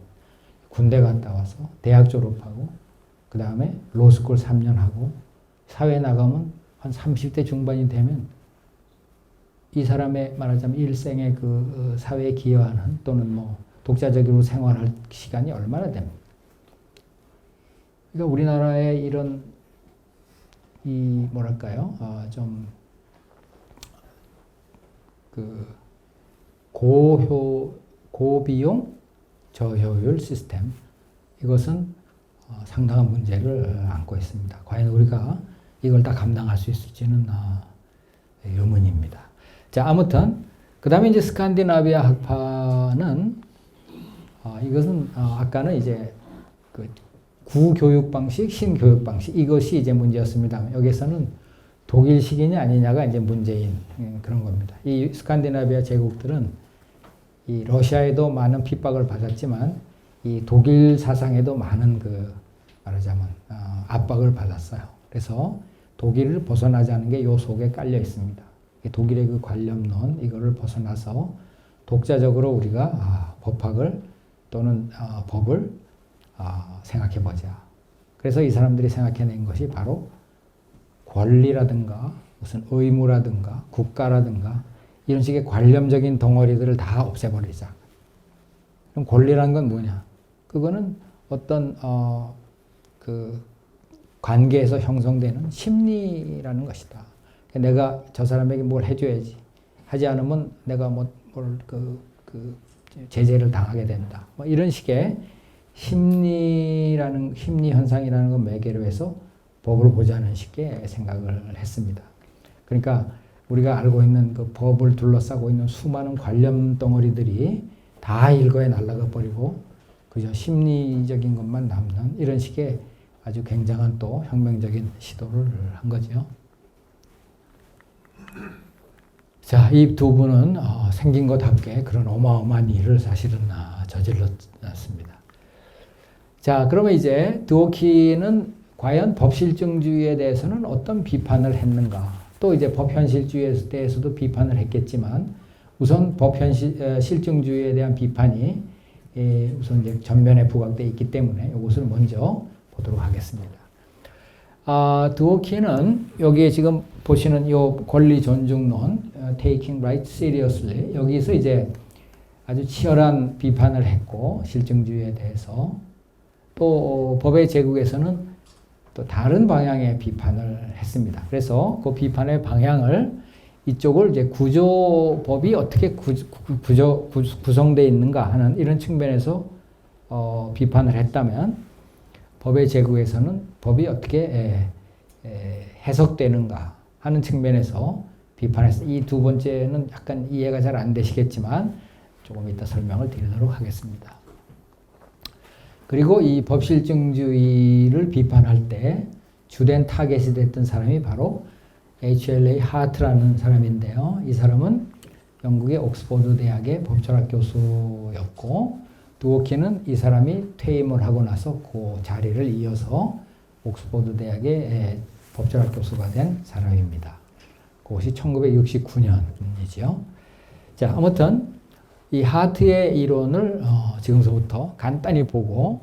군대 갔다 와서 대학 졸업하고 그 다음에 로스쿨 3년 하고 사회 나가면 한 30대 중반이 되면 이 사람의 말하자면 일생의 그 사회에 기여하는 또는 뭐 독자적으로 생활할 시간이 얼마나 됩니까? 그러니까 우리나라의 이런 이 뭐랄까요? 좀 그 고비용 저효율 시스템, 이것은 상당한 문제를 안고 있습니다. 과연 우리가 이걸 다 감당할 수 있을지는 의문입니다. 자, 아무튼 그 다음에 이제 스칸디나비아 학파는 이것은 아까는 이제 그 구교육 방식, 신교육 방식 이것이 이제 문제였습니다. 여기서는 독일식이냐 아니냐가 이제 문제인 그런 겁니다. 이 스칸디나비아 제국들은 이 러시아에도 많은 핍박을 받았지만 이 독일 사상에도 많은 그 말하자면 압박을 받았어요. 그래서 독일을 벗어나자는 게 요 속에 깔려 있습니다. 독일의 그 관념론 이거를 벗어나서 독자적으로 우리가 법학을 또는 법을 생각해 보자. 그래서 이 사람들이 생각해낸 것이 바로 권리라든가 무슨 의무라든가 국가라든가 이런 식의 관념적인 덩어리들을 다 없애버리자. 그럼 권리라는 건 뭐냐? 그거는 어떤 그 관계에서 형성되는 심리라는 것이다. 내가 저 사람에게 뭘 해줘야지. 하지 않으면 내가 제재를 당하게 된다. 뭐 이런 식의 심리 현상이라는 걸 매개로 해서 법을 보자는 식의 생각을 했습니다. 그러니까 우리가 알고 있는 그 법을 둘러싸고 있는 수많은 관념 덩어리들이 다 일거에 날아가 버리고 그저 심리적인 것만 남는 이런 식의 아주 굉장한 또 혁명적인 시도를 한 거죠. 자, 이 두 분은 생긴 것답게 그런 어마어마한 일을 사실은 저질렀습니다. 자, 그러면 이제 드워킨은 과연 법실증주의에 대해서는 어떤 비판을 했는가? 또 이제 법현실주의에 대해서도 비판을 했겠지만 우선 법실증주의에 대한 비판이 우선 이제 전면에 부각되어 있기 때문에 이것을 먼저 보도록 하겠습니다. 드워킨은 여기에 지금 보시는 이 권리 존중론, taking right seriously, 여기서 이제 아주 치열한 비판을 했고, 실증주의에 대해서. 또 법의 제국에서는 또 다른 방향의 비판을 했습니다. 그래서 그 비판의 방향을 이쪽을 이제 구조법이 어떻게 구성되어 있는가 하는 이런 측면에서 비판을 했다면, 법의 제국에서는 법이 어떻게 해석되는가 하는 측면에서 비판했습니다. 이 두 번째는 약간 이해가 잘 안 되시겠지만 조금 이따 설명을 드리도록 하겠습니다. 그리고 이 법실증주의를 비판할 때 주된 타겟이 됐던 사람이 바로 HLA 하트라는 사람인데요. 이 사람은 영국의 옥스퍼드 대학의 법철학 교수였고, 드워키는 이 사람이 퇴임을 하고 나서 그 자리를 이어서 옥스퍼드 대학의 법철학 교수가 된 사람입니다. 그것이 1969년이죠. 자, 아무튼 이 하트의 이론을 지금서부터 간단히 보고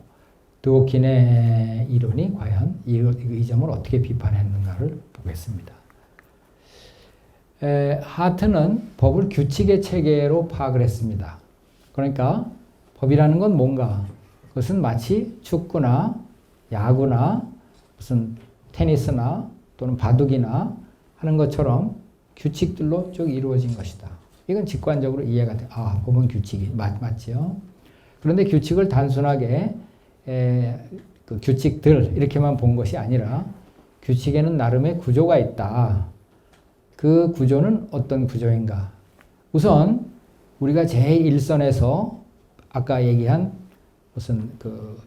드워킨의 이론이 과연 이 점을 어떻게 비판했는가를 보겠습니다. 하트는 법을 규칙의 체계로 파악을 했습니다. 그러니까 법이라는 건 뭔가? 그것은 마치 축구나 야구나 무슨 테니스나 또는 바둑이나 하는 것처럼 규칙들로 쭉 이루어진 것이다. 이건 직관적으로 이해가 돼. 아, 법은 규칙이 맞지요. 그런데 규칙을 단순하게 그 규칙들 이렇게만 본 것이 아니라 규칙에는 나름의 구조가 있다. 그 구조는 어떤 구조인가? 우선 우리가 제1선에서 아까 얘기한 무슨 그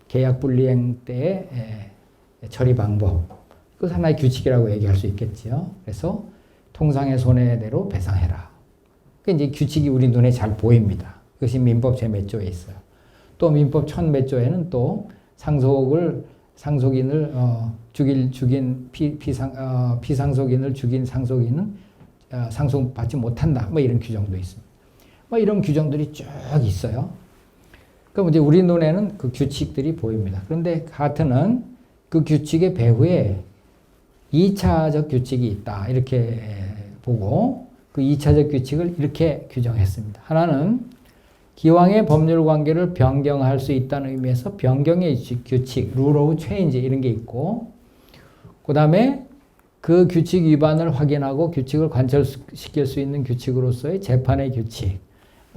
계약 불이행 때의 처리 방법, 그 하나의 규칙이라고 얘기할 수 있겠지요. 그래서 통상의 손해대로 배상해라. 그 이제 규칙이 우리 눈에 잘 보입니다. 그것이 민법 제 몇 조에 있어요. 또 민법 1000몇 조에는 또 상속인을 죽인 피상속인을 죽인 상속인은 상속받지 못한다. 뭐 이런 규정도 있습니다. 뭐 이런 규정들이 쭉 있어요. 그럼 이제 우리 눈에는 그 규칙들이 보입니다. 그런데 하트는 그 규칙의 배후에 2차적 규칙이 있다. 이렇게 보고 그 2차적 규칙을 이렇게 규정했습니다. 하나는 기왕의 법률 관계를 변경할 수 있다는 의미에서 변경의 규칙, rule of change 이런 게 있고, 그 다음에 그 규칙 위반을 확인하고 규칙을 관철시킬 수 있는 규칙으로서의 재판의 규칙,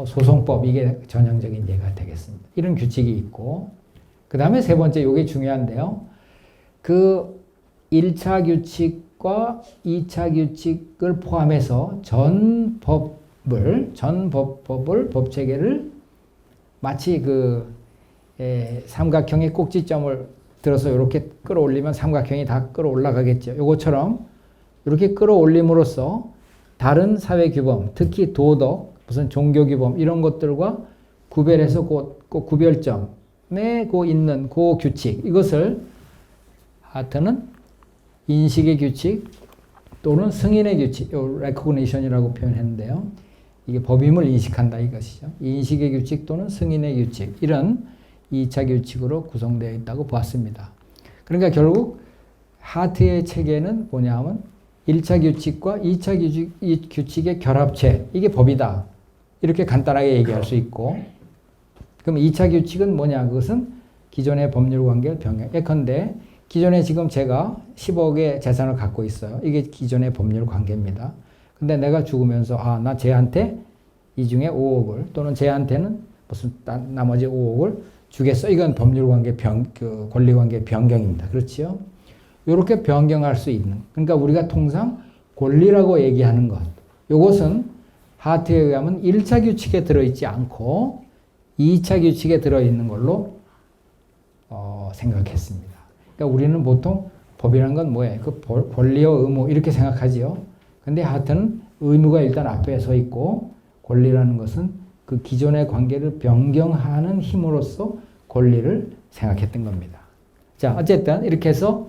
소송법, 이게 전형적인 예가 되겠습니다. 이런 규칙이 있고, 그 다음에 세 번째, 이게 중요한데요. 그 1차 규칙과 2차 규칙을 포함해서 전 법을, 법체계를 마치 그 삼각형의 꼭지점을 들어서 이렇게 끌어올리면 삼각형이 다 끌어올라가겠죠. 요것처럼 이렇게 끌어올림으로써 다른 사회 규범, 특히 도덕, 무슨 종교 규범 이런 것들과 구별해서 그 구별점에 있는 그 규칙, 이것을 하트는 인식의 규칙 또는 승인의 규칙, recognition이라고 표현했는데요. 이게 법임을 인식한다 이것이죠. 인식의 규칙 또는 승인의 규칙, 이런 2차 규칙으로 구성되어 있다고 보았습니다. 그러니까 결국 하트의 체계는 뭐냐면 1차 규칙과 2차 규칙의 결합체, 이게 법이다. 이렇게 간단하게 얘기할 수 있고, 그럼 2차 규칙은 뭐냐? 그것은 기존의 법률 관계를 변경. 예컨대 기존에 지금 제가 10억의 재산을 갖고 있어요. 이게 기존의 법률 관계입니다. 근데 내가 죽으면서 나 쟤한테 이 중에 5억을 또는 쟤한테는 무슨 나머지 5억을 주겠어. 이건 법률 관계 권리 관계 변경입니다. 그렇지요? 이렇게 변경할 수 있는. 그러니까 우리가 통상 권리라고 얘기하는 것. 이것은 하트에 의하면 1차 규칙에 들어있지 않고 2차 규칙에 들어있는 걸로 생각했습니다. 그러니까 우리는 보통 법이라는 건 뭐예요? 그 권리와 의무 이렇게 생각하지요. 근데 하여튼 의무가 일단 앞에 서 있고 권리라는 것은 그 기존의 관계를 변경하는 힘으로써 권리를 생각했던 겁니다. 자, 어쨌든 이렇게 해서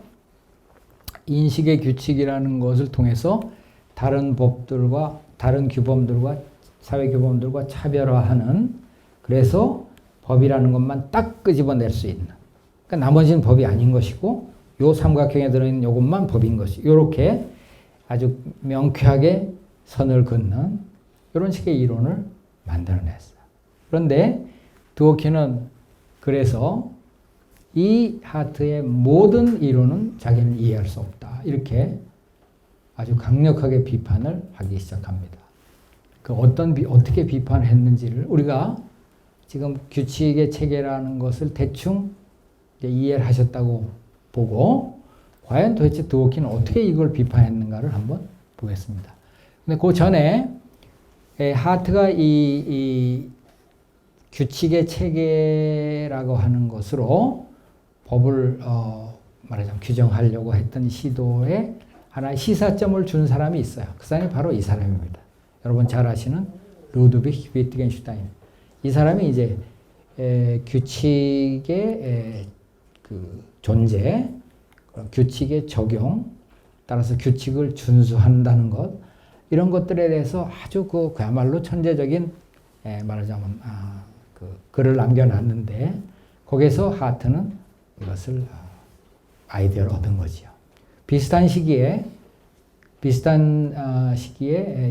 인식의 규칙이라는 것을 통해서 다른 법들과 다른 규범들과 사회 규범들과 차별화하는, 그래서 법이라는 것만 딱 끄집어낼 수 있는, 그러니까 나머지는 법이 아닌 것이고 요 삼각형에 들어있는 요것만 법인 것이, 이렇게 아주 명쾌하게 선을 긋는 이런 식의 이론을 만들어냈어요. 그런데 드워키는 그래서 이 하트의 모든 이론은 자기는 이해할 수 없다. 이렇게 아주 강력하게 비판을 하기 시작합니다. 어떻게 비판했는지를 우리가 지금 규칙의 체계라는 것을 대충 이해를 하셨다고 보고, 과연 도대체 드워키는 어떻게 이걸 비판했는가를 한번 보겠습니다. 근데 그 전에 하트가 이 규칙의 체계라고 하는 것으로 법을 말하자면 규정하려고 했던 시도에 하나의 시사점을 준 사람이 있어요. 그 사람이 바로 이 사람입니다. 여러분 잘 아시는 루드비히 위트겐슈타인. 이 사람이 이제 규칙의 그 존재, 규칙의 적용, 따라서 규칙을 준수한다는 것, 이런 것들에 대해서 아주 그야말로 천재적인 말하자면 그 글을 남겨놨는데, 거기서 하트는 이것을 아이디어를 얻은 거지요. 비슷한 시기에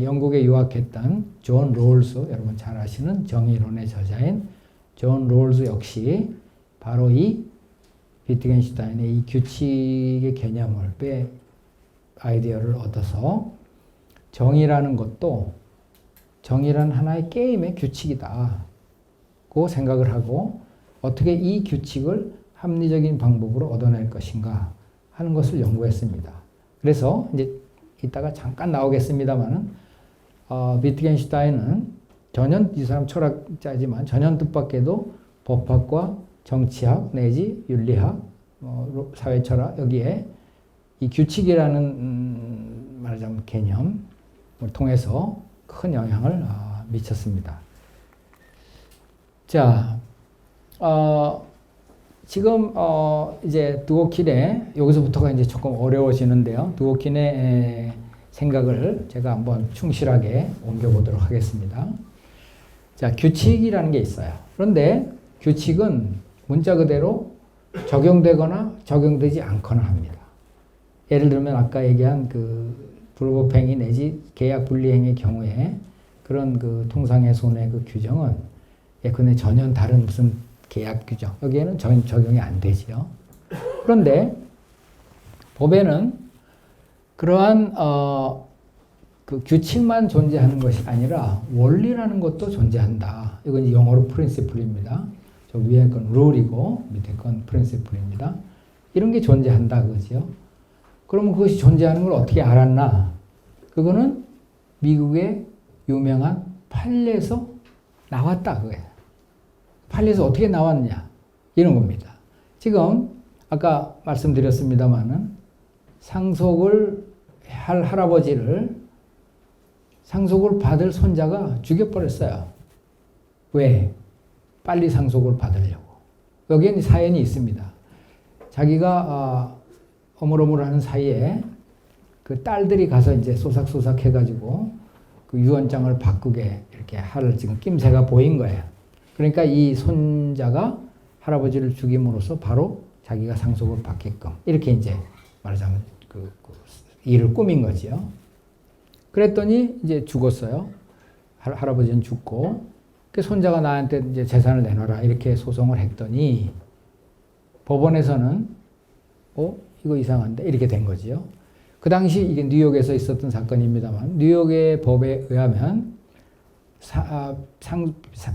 영국에 유학했던 존 롤스, 여러분 잘 아시는 정의론의 저자인 존 롤스 역시 바로 이 위트겐슈타인의 이 규칙의 개념을 아이디어를 얻어서 정의라는 하나의 게임의 규칙이다 고 생각을 하고, 어떻게 이 규칙을 합리적인 방법으로 얻어낼 것인가 하는 것을 연구했습니다. 그래서 이제 이따가 잠깐 나오겠습니다만은 위트겐슈타인은 이 사람 철학자지만 전혀 뜻밖에도 법학과 정치학 내지 윤리학, 사회철학, 여기에 이 규칙이라는 말하자면 개념을 통해서 큰 영향을 미쳤습니다. 자, 지금 이제 드워킨의, 여기서부터가 이제 조금 어려워지는데요. 드워킨의 생각을 제가 한번 충실하게 옮겨보도록 하겠습니다. 자, 규칙이라는 게 있어요. 그런데 규칙은 문자 그대로 적용되거나 적용되지 않거나 합니다. 예를 들면 아까 얘기한 그 불법행위 내지 계약 분리행위의 경우에 그런 그 통상의 손해 그 규정은 예컨대 전혀 다른 무슨 계약 규정, 여기에는 적용이 안 되지요. 그런데 법에는 그러한 그 규칙만 존재하는 것이 아니라 원리라는 것도 존재한다. 이건 영어로 프린시플입니다. 저 위에 건 룰이고 밑에 건 프린시플입니다. 이런 게 존재한다 그거죠. 그러면 그것이 존재하는 걸 어떻게 알았나? 그거는 미국의 유명한 판례에서 나왔다 그거예요. 판례에서 어떻게 나왔냐? 이런 겁니다. 지금 아까 말씀드렸습니다마는 상속을 할 할아버지를 상속을 받을 손자가 죽여버렸어요. 왜? 빨리 상속을 받으려고. 여기에 사연이 있습니다. 자기가 어물어물하는 사이에 그 딸들이 가서 이제 소삭소삭 해가지고 그 유언장을 바꾸게 이렇게 할 지금 낌새가 보인 거예요. 그러니까 이 손자가 할아버지를 죽임으로써 바로 자기가 상속을 받게끔 이렇게 이제 말하자면 그 일을 꾸민 거지요. 그랬더니 이제 죽었어요. 할아버지는 죽고 그 손자가 나한테 이제 재산을 내놔라 이렇게 소송을 했더니 법원에서는 이거 이상한데 이렇게 된 거지요. 그 당시 이게 뉴욕에서 있었던 사건입니다만 뉴욕의 법에 의하면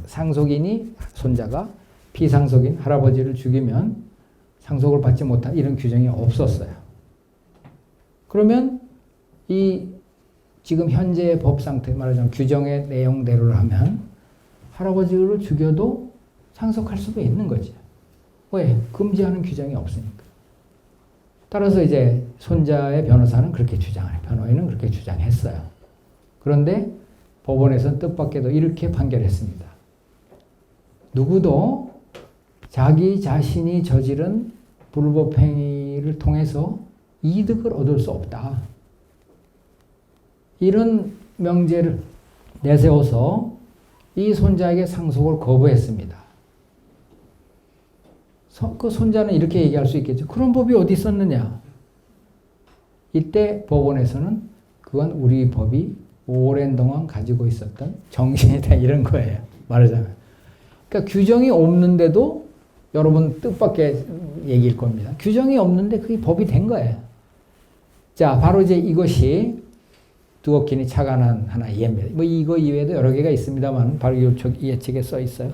상속인이 손자가 피상속인 할아버지를 죽이면 상속을 받지 못한 이런 규정이 없었어요. 그러면 이 지금 현재의 법 상태 말하자면 규정의 내용대로 하면 할아버지를 죽여도 상속할 수도 있는 거죠. 왜? 금지하는 규정이 없으니까. 따라서 이제 손자의 변호사는 그렇게 주장해요. 변호인은 그렇게 주장했어요. 그런데 법원에서는 뜻밖에도 이렇게 판결했습니다. 누구도 자기 자신이 저지른 불법행위를 통해서 이득을 얻을 수 없다. 이런 명제를 내세워서 이 손자에게 상속을 거부했습니다. 그 손자는 이렇게 얘기할 수 있겠죠. 그런 법이 어디 있었느냐? 이때 법원에서는 그건 우리 법이 오랜 동안 가지고 있었던 정신이다 이런 거예요. 말하자면. 그러니까 규정이 없는데도 여러분 뜻밖의 얘기일 겁니다. 규정이 없는데 그게 법이 된 거예요. 자, 바로 이제 이것이 두오키니 차관한 하나의 예입니다. 뭐 이거 이외에도 여러 개가 있습니다만, 바로 이쪽 예측에 써 있어요.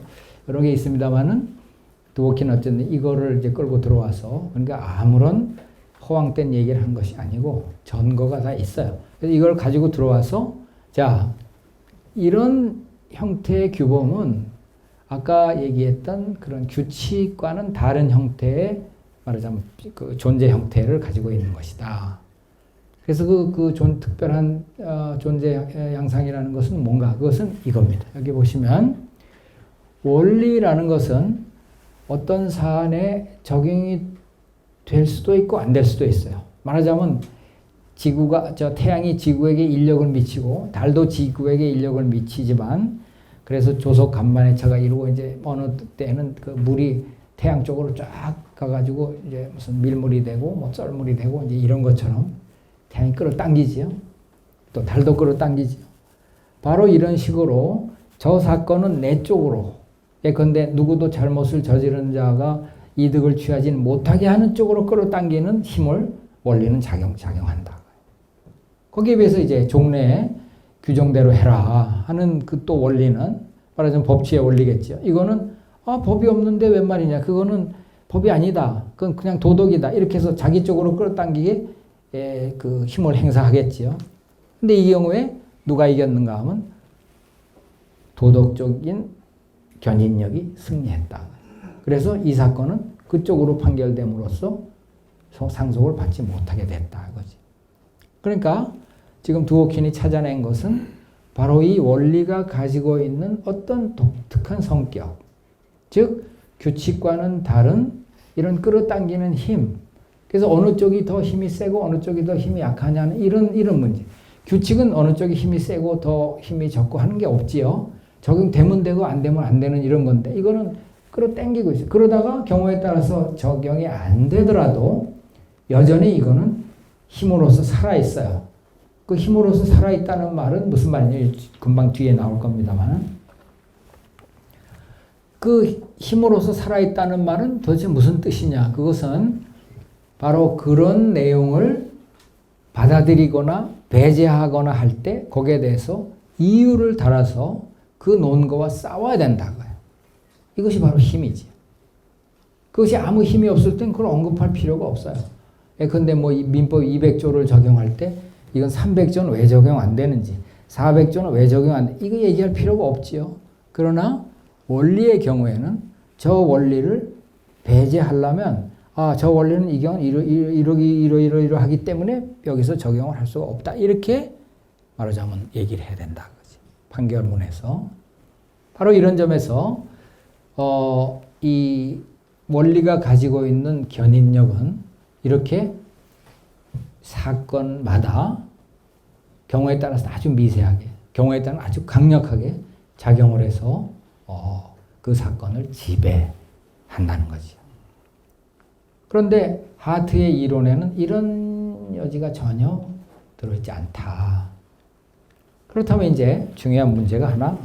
여러 개 있습니다만은 두오키는 어쨌든 이거를 이제 끌고 들어와서, 그러니까 아무런 허황된 얘기를 한 것이 아니고 전거가 다 있어요. 그래서 이걸 가지고 들어와서, 자, 이런 형태의 규범은 아까 얘기했던 그런 규칙과는 다른 형태의, 말하자면 그 존재 형태를 가지고 있는 것이다. 그래서 특별한 존재 양상이라는 것은 뭔가? 그것은 이겁니다. 여기 보시면 원리라는 것은 어떤 사안에 적용이 될 수도 있고 안 될 수도 있어요. 말하자면 태양이 지구에게 인력을 미치고 달도 지구에게 인력을 미치지만, 그래서 조속 간만의 차가 이루고 이제 어느 때는 그 물이 태양 쪽으로 쫙 가가지고 이제 무슨 밀물이 되고 뭐 썰물이 되고 이제 이런 것처럼 태양이 끌어당기지요. 또 달도 끌어당기지요. 바로 이런 식으로 저 사건은 내 쪽으로, 예컨대 누구도 잘못을 저지른 자가 이득을 취하지는 못하게 하는 쪽으로 끌어당기는 힘을 원리는 작용한다. 거기에 비해서 이제 종래에 규정대로 해라 하는 그 또 원리는 말하자면 법치의 원리겠죠. 이거는 법이 없는데 웬 말이냐. 그거는 법이 아니다. 그건 그냥 도덕이다. 이렇게 해서 자기 쪽으로 끌어당기게 그 힘을 행사하겠지요. 근데 이 경우에 누가 이겼는가 하면 도덕적인 견인력이 승리했다. 그래서 이 사건은 그쪽으로 판결됨으로써 상속을 받지 못하게 됐다. 그거지. 그러니까 지금 두오킨이 찾아낸 것은 바로 이 원리가 가지고 있는 어떤 독특한 성격, 즉 규칙과는 다른 이런 끌어당기는 힘. 그래서 어느 쪽이 더 힘이 세고 어느 쪽이 더 힘이 약하냐는 이런 문제. 규칙은 어느 쪽이 힘이 세고 더 힘이 적고 하는 게 없지요. 적용되면 되고 안 되면 안 되는 이런 건데, 이거는 끌어당기고 있어요. 그러다가 경우에 따라서 적용이 안 되더라도 여전히 이거는 힘으로서 살아있어요. 그 힘으로서 살아있다는 말은 무슨 말이냐? 금방 뒤에 나올 겁니다만, 그 힘으로서 살아있다는 말은 도대체 무슨 뜻이냐? 그것은 바로 그런 내용을 받아들이거나 배제하거나 할 때 거기에 대해서 이유를 달아서 그 논거와 싸워야 된다고요. 이것이 바로 힘이지. 그것이 아무 힘이 없을 땐 그걸 언급할 필요가 없어요. 그런데 뭐 민법 200조를 적용할 때 이건 300조는 왜 적용 안 되는지, 400조는 왜 적용 안 돼, 이거 얘기할 필요가 없지요. 그러나 원리의 경우에는 저 원리를 배제하려면 저 원리는 이 경우는 이러하기 때문에 여기서 적용을 할 수가 없다. 이렇게 말하자면 얘기를 해야 된다. 그치? 판결문에서. 바로 이런 점에서 이 원리가 가지고 있는 견인력은 이렇게 사건마다 경우에 따라서 아주 미세하게, 경우에 따라 아주 강력하게 작용을 해서 그 사건을 지배한다는 거죠. 그런데 하트의 이론에는 이런 여지가 전혀 들어있지 않다. 그렇다면 이제 중요한 문제가 하나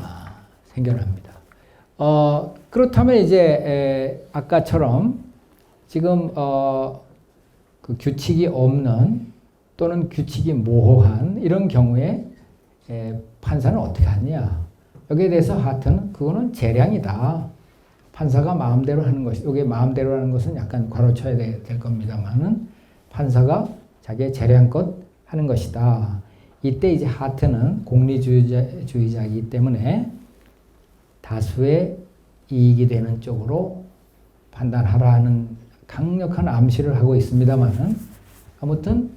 생겨납니다. 그렇다면 이제 아까처럼 지금 그 규칙이 없는 또는 규칙이 모호한 이런 경우에 판사는 어떻게 하느냐? 여기에 대해서 하트는 그거는 재량이다. 판사가 마음대로 하는 것이, 여기 마음대로 하는 것은 약간 괄호쳐야 될 겁니다만은 판사가 자기의 재량껏 하는 것이다. 이때 이제 하트는 공리주의자이기 때문에 다수의 이익이 되는 쪽으로 판단하라는 강력한 암시를 하고 있습니다만은 아무튼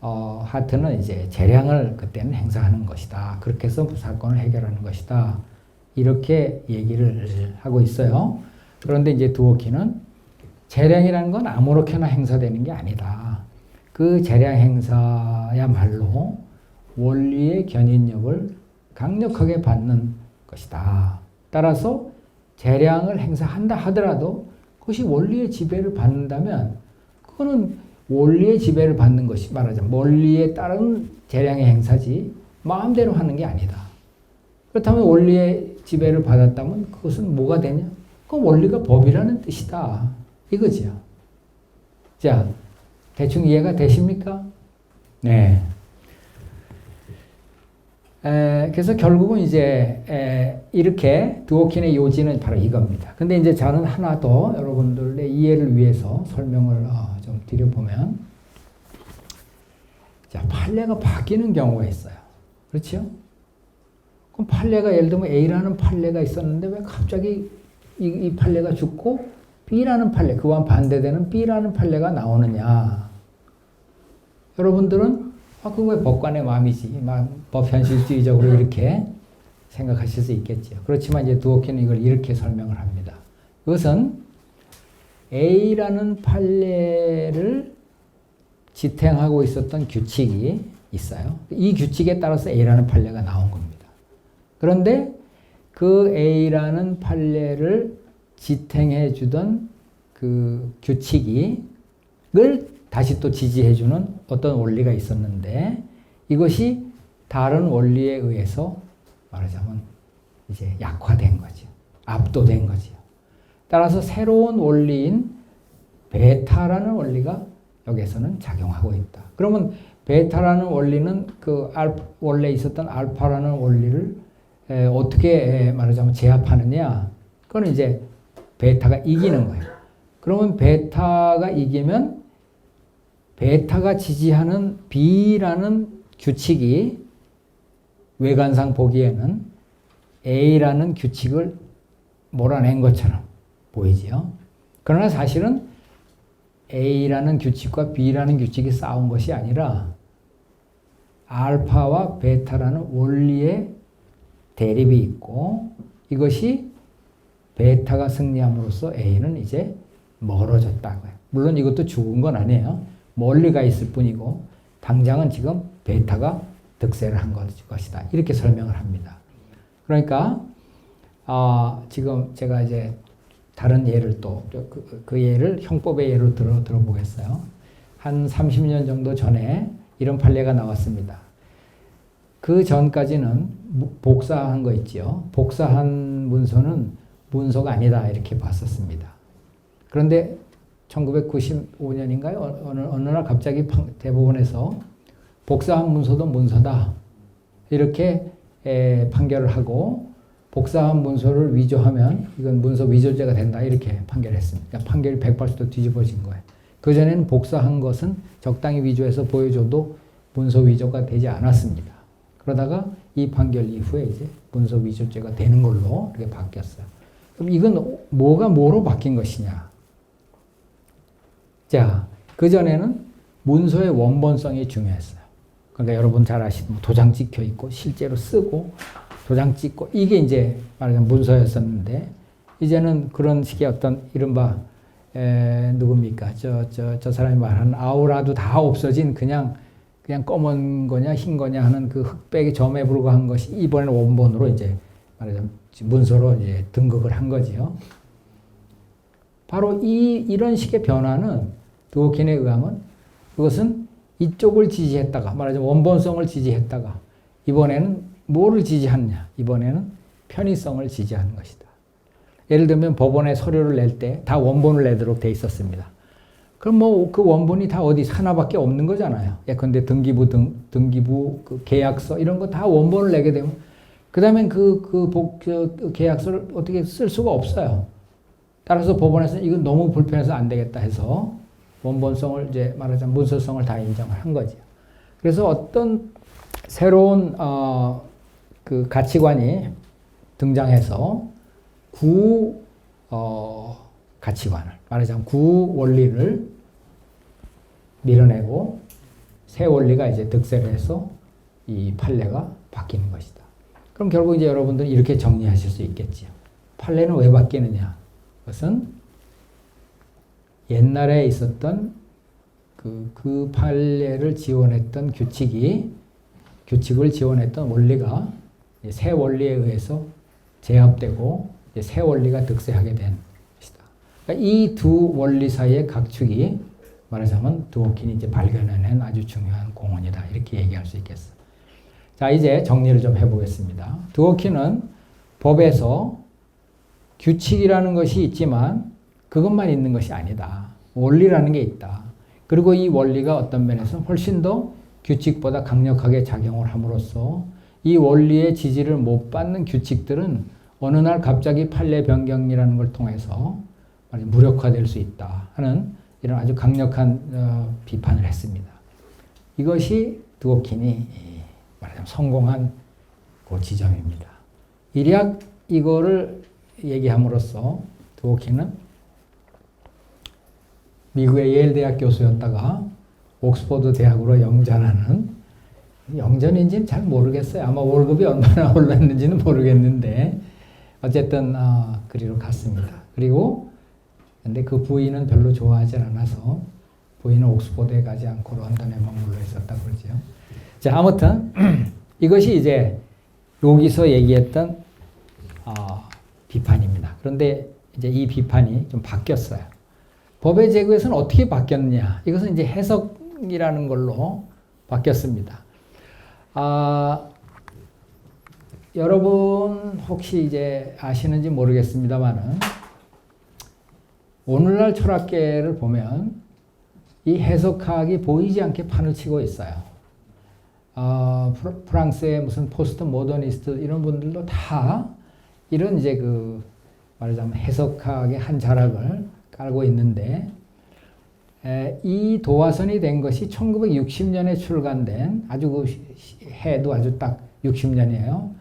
하트는 이제 재량을 그때는 행사하는 것이다. 그렇게 해서 사건을 해결하는 것이다. 이렇게 얘기를 하고 있어요. 그런데 이제 두오키는 재량이라는 건 아무렇게나 행사되는 게 아니다. 그 재량 행사야말로 원리의 견인력을 강력하게 받는 것이다. 따라서 재량을 행사한다 하더라도 그것이 원리의 지배를 받는다면 그거는 원리의 지배를 받는 것이, 말하자면 원리에 따른 재량의 행사지 마음대로 하는 게 아니다. 그렇다면 원리의 지배를 받았다면 그것은 뭐가 되냐? 그 원리가 법이라는 뜻이다. 이거지요. 자, 대충 이해가 되십니까? 네. 그래서 결국은 이제 이렇게 드워킨의 요지는 바로 이겁니다. 근데 이제 저는 하나 더 여러분들의 이해를 위해서 설명을 좀 드려보면, 자, 판례가 바뀌는 경우가 있어요. 그렇죠? 그럼 판례가 예를 들면 A라는 판례가 있었는데 왜 갑자기 이 판례가 죽고 B라는 판례, 그와 반대되는 B라는 판례가 나오느냐? 여러분들은 그거 왜 법관의 마음이지? 법 현실주의적으로 이렇게 생각하실 수 있겠죠. 그렇지만 이제 드워킨은 이걸 이렇게 설명을 합니다. 이것은 A라는 판례를 지탱하고 있었던 규칙이 있어요. 이 규칙에 따라서 A라는 판례가 나온 겁니다. 그런데 그 A라는 판례를 지탱해 주던 그 규칙을 다시 또 지지해주는 어떤 원리가 있었는데 이것이 다른 원리에 의해서 말하자면 이제 약화된 거죠. 압도된 거죠. 따라서 새로운 원리인 베타라는 원리가 여기에서는 작용하고 있다. 그러면 베타라는 원리는 그 원래 있었던 알파라는 원리를 어떻게 말하자면 제압하느냐? 그건 이제 베타가 이기는 거예요. 그러면 베타가 이기면 베타가 지지하는 B라는 규칙이 외관상 보기에는 A라는 규칙을 몰아낸 것처럼 보이지요. 그러나 사실은 A라는 규칙과 B라는 규칙이 싸운 것이 아니라 알파와 베타라는 원리의 대립이 있고 이것이 베타가 승리함으로써 A는 이제 멀어졌다고요. 물론 이것도 죽은 건 아니에요. 멀리 가 있을 뿐이고 당장은 지금 베타가 득세를 한 것이다. 이렇게 설명을 합니다. 그러니까 지금 제가 이제 다른 예를 또 그 예를 형법의 예로 들어보겠어요. 한 30년 정도 전에 이런 판례가 나왔습니다. 그 전까지는 복사한 거 있죠. 복사한 문서는 문서가 아니다 이렇게 봤었습니다. 그런데 1995년인가요? 어느 날 갑자기 대법원에서 복사한 문서도 문서다 이렇게 판결을 하고 복사한 문서를 위조하면 이건 문서 위조죄가 된다 이렇게 판결했습니다. 그러니까 판결이 180도 뒤집어진 거예요. 그전에는 복사한 것은 적당히 위조해서 보여줘도 문서 위조가 되지 않았습니다. 그러다가 이 판결 이후에 이제 문서 위조죄가 되는 걸로 이렇게 바뀌었어요. 그럼 이건 뭐가 뭐로 바뀐 것이냐? 자, 그전에는 문서의 원본성이 중요했어요. 그러니까 여러분 잘 아시는 도장 찍혀 있고 실제로 쓰고 도장 찍고 이게 이제 말하자면 문서였었는데 이제는 그런 식의 어떤 이른바 누굽니까? 저 사람이 말하는 아우라도 다 없어진 그냥 검은 거냐 흰 거냐 하는 그 흑백의 점에 불과한 것이 이번에는 원본으로 이제 말하자면 문서로 이제 등극을 한 거지요. 바로 이런 식의 변화는 드워킨에 의하면 그것은 이쪽을 지지했다가 말하자면 원본성을 지지했다가 이번에는 뭐를 지지하느냐? 이번에는 편의성을 지지하는 것이다. 예를 들면 법원에 서류를 낼 때 다 원본을 내도록 돼 있었습니다. 그럼 뭐 그 원본이 다 어디 하나밖에 없는 거잖아요. 예컨대 등기부 그 계약서 이런 거 다 원본을 내게 되면 그 다음엔 그 계약서를 어떻게 쓸 수가 없어요. 따라서 법원에서는 이건 너무 불편해서 안 되겠다 해서 원본성을 이제 말하자면 문서성을 다 인정을 한 거죠. 그래서 어떤 새로운 그 가치관이 등장해서 가치관을 말하자면 원리를 밀어내고 새 원리가 이제 득세를 해서 이 판례가 바뀌는 것이다. 그럼 결국 이제 여러분들은 이렇게 정리하실 수 있겠지요. 판례는 왜 바뀌느냐? 그것은 옛날에 있었던 그 판례를 지원했던 규칙을 지원했던 원리가 새 원리에 의해서 제압되고 새 원리가 득세하게 된 것이다. 그러니까 이 두 원리 사이의 각축이 말하자면 드워킨이 이제 발견해낸 아주 중요한 공헌이다. 이렇게 얘기할 수 있겠어. 자, 이제 정리를 좀 해보겠습니다. 드워키는 법에서 규칙이라는 것이 있지만 그것만 있는 것이 아니다. 원리라는 게 있다. 그리고 이 원리가 어떤 면에서 훨씬 더 규칙보다 강력하게 작용을 함으로써 이 원리의 지지를 못 받는 규칙들은 어느 날 갑자기 판례 변경이라는 걸 통해서 무력화될 수 있다 하는 이런 아주 강력한 비판을 했습니다. 이것이 드워킨이 말하자면 성공한 그 지점입니다. 일약 이거를 얘기함으로써 드워킨은 미국의 예일 대학 교수였다가 옥스퍼드 대학으로 영전하는, 영전인지는 잘 모르겠어요. 아마 월급이 얼마나 올랐는지는 모르겠는데 어쨌든 그리로 갔습니다. 그리고 근데 그 부인은 별로 좋아하지 않아서 부인은 옥스퍼드에 가지 않고 런던에 머물러 있었다고 그러죠. 자, 아무튼 이것이 이제 여기서 얘기했던 비판입니다. 그런데 이제 이 비판이 좀 바뀌었어요. 법의 제도에서는 어떻게 바뀌었냐? 이것은 이제 해석이라는 걸로 바뀌었습니다. 여러분 혹시 이제 아시는지 모르겠습니다만은 오늘날 철학계를 보면 이 해석학이 보이지 않게 판을 치고 있어요. 프랑스의 무슨 포스트 모더니스트 이런 분들도 다 이런 이제 그 말하자면 해석학의 한 자락을 깔고 있는데 이 도화선이 된 것이 1960년에 출간된 아주 그 해도 아주 딱 60년이에요.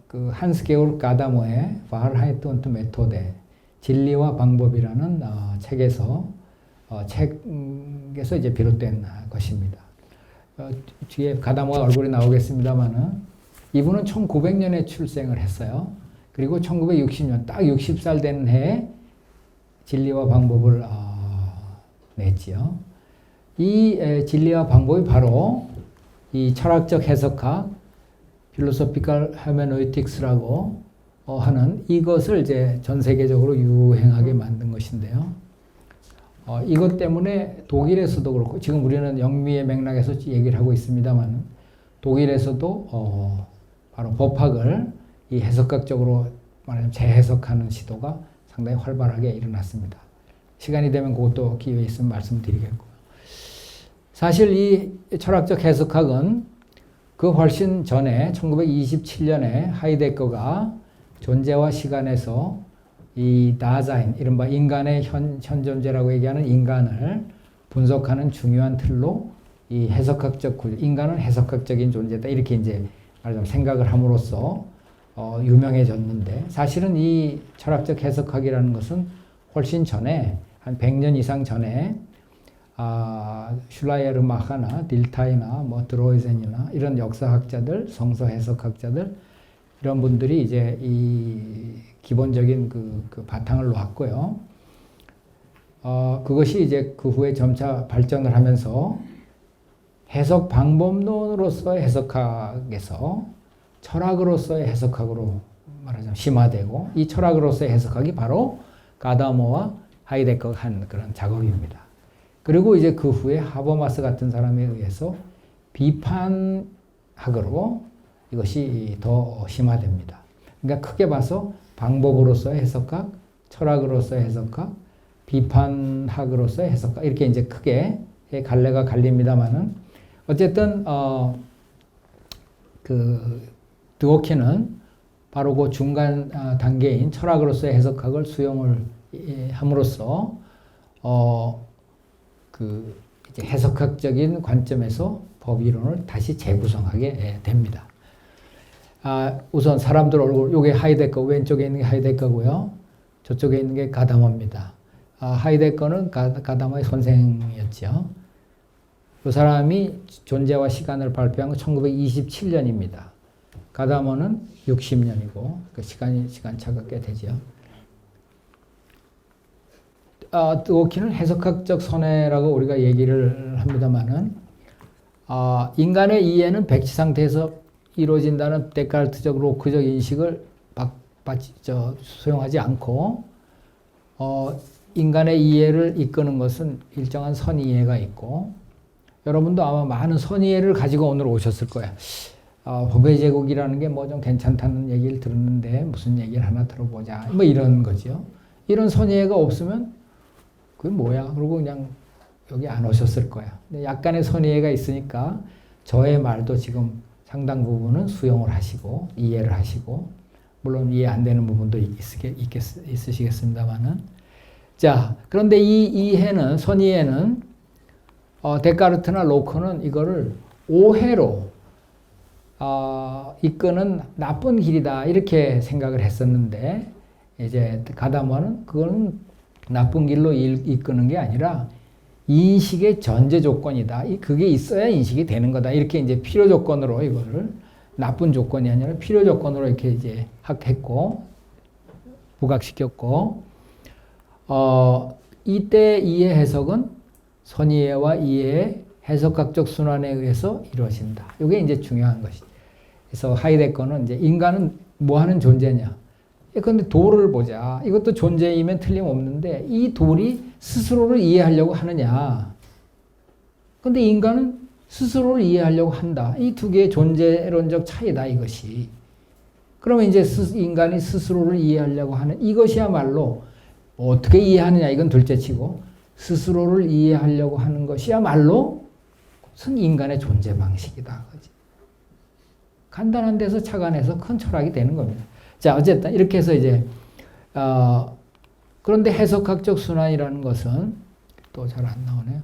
그 한스 게오르 가다모의 바할하이트 운트 메토데 진리와 방법이라는 책에서 책에서 이제 비롯된 것입니다. 뒤에 가다모가 얼굴이 나오겠습니다만은 이분은 1900년에 출생을 했어요. 그리고 1960년 딱 60살 되는 해에 진리와 방법을 냈지요. 이 진리와 방법이 바로 이 철학적 해석학, 필로소피컬 헤메노이틱스라고 하는 이것을 이제 전 세계적으로 유행하게 만든 것인데요. 이것 때문에 독일에서도 그렇고 지금 우리는 영미의 맥락에서 얘기를 하고 있습니다만 독일에서도 바로 법학을 이 해석학적으로 말하자면 재해석하는 시도가 상당히 활발하게 일어났습니다. 시간이 되면 그것도 기회 있으면 말씀드리겠고요. 사실 이 철학적 해석학은 그 훨씬 전에 1927년에 하이데거가 존재와 시간에서 이 다자인, 이른바 인간의 현존재라고 얘기하는 인간을 분석하는 중요한 틀로 이 해석학적 구조, 인간은 해석학적인 존재다 이렇게 이제 말하자면 생각을 함으로써 유명해졌는데 사실은 이 철학적 해석학이라는 것은 훨씬 전에 한 100년 이상 전에 슐라이에르마하나 딜타이나 뭐 드로이젠이나 이런 역사학자들, 성서 해석학자들 이런 분들이 이제 이 기본적인 그 바탕을 놓았고요. 그것이 이제 그 후에 점차 발전을 하면서 해석 방법론으로서의 해석학에서 철학으로서의 해석학으로 말하자면 심화되고 이 철학으로서의 해석학이 바로 가다모와 하이데거가 한 그런 작업입니다. 그리고 이제 그 후에 하버마스 같은 사람에 의해서 비판학으로 이것이 더 심화됩니다. 그러니까 크게 봐서 방법으로서의 해석학, 철학으로서의 해석학, 비판학으로서의 해석학 이렇게 이제 크게 갈래가 갈립니다만은 어쨌든 그 드워킨은 바로 그 중간 단계인 철학으로서의 해석학을 수용을 함으로써 그 이제 해석학적인 관점에서 법이론을 다시 재구성하게 됩니다. 우선 사람들 얼굴, 요게 하이데거, 왼쪽에 있는 게 하이데거고요. 저쪽에 있는 게 가다모입니다. 하이데거는 가다모의 선생이었죠. 그 사람이 존재와 시간을 발표한 건 1927년입니다. 가다모는 60년이고, 그 시간차가 꽤 되죠. 드워킨은 해석학적 선회라고 우리가 얘기를 합니다만은, 인간의 이해는 백지 상태에서 이루어진다는 데카르트적 로크적 인식을 수용하지 않고, 인간의 이해를 이끄는 것은 일정한 선이해가 있고, 여러분도 아마 많은 선의를 가지고 오늘 오셨을 거예요. 법의 제국이라는 게 뭐 좀 괜찮다는 얘기를 들었는데 무슨 얘기를 하나 들어보자. 뭐 이런 거죠. 이런 선의가 없으면 그게 뭐야? 그러고 그냥 여기 안 오셨을 거야. 근데 약간의 선의가 있으니까 저의 말도 지금 상당 부분은 수용을 하시고 이해를 하시고 물론 이해 안 되는 부분도 있으시겠습니다만은 자 그런데 이 이해는 선의에는 데카르트나 로크는 이거를 오해로 이끄는 나쁜 길이다 이렇게 생각을 했었는데 이제 가다마는 그거는 나쁜 길로 이끄는 게 아니라 인식의 전제 조건이다. 그게 있어야 인식이 되는 거다. 이렇게 이제 필요 조건으로 이거를 나쁜 조건이 아니라 필요 조건으로 이렇게 이제 했고 부각시켰고 이때 이해 해석은 선이해와 이해의 해석학적 순환에 의해서 이루어진다. 이게 이제 중요한 것이죠. 그래서 하이데거는 이제 인간은 뭐 하는 존재냐? 그런데 돌을 보자. 이것도 존재이면 틀림없는데 이 돌이 스스로를 이해하려고 하느냐. 그런데 인간은 스스로를 이해하려고 한다. 이 두 개의 존재론적 차이다 이것이. 그러면 이제 인간이 스스로를 이해하려고 하는 이것이야말로 어떻게 이해하느냐 이건 둘째치고 스스로를 이해하려고 하는 것이야말로 그것은 인간의 존재 방식이다. 그치? 간단한 데서 착안해서 큰 철학이 되는 겁니다. 자, 어쨌든 이렇게 해서 이제 그런데 해석학적 순환이라는 것은 또 잘 안 나오네요.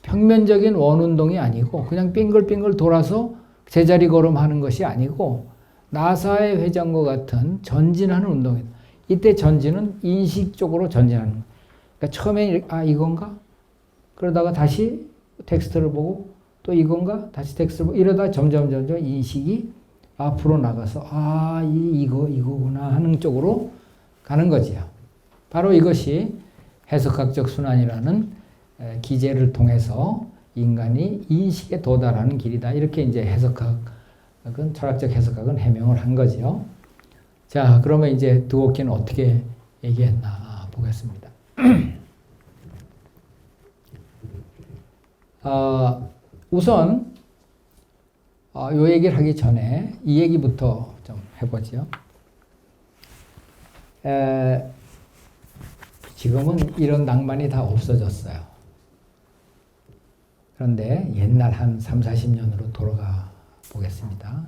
평면적인 원운동이 아니고 그냥 빙글빙글 돌아서 제자리 걸음하는 것이 아니고 나사의 회전과 같은 전진하는 운동이다. 이때 전진은 인식적으로 전진하는 거예요. 그러니까 처음에 이건가? 그러다가 다시 텍스트를 보고 또 이건가? 다시 텍스트를 보고 이러다 점점 인식이 앞으로 나가서 이거구나 하는 쪽으로 가는 거지요. 바로 이것이 해석학적 순환이라는 기제를 통해서 인간이 인식에 도달하는 길이다. 이렇게 이제 철학적 해석학은 해명을 한 거지요. 자, 그러면 이제 드워키는 어떻게 얘기했나 보겠습니다. 우선 요 얘기를 하기 전에 이 얘기부터 좀 해보죠. 지금은 이런 낭만이 다 없어졌어요. 그런데 옛날 한 3, 40년으로 돌아가 보겠습니다.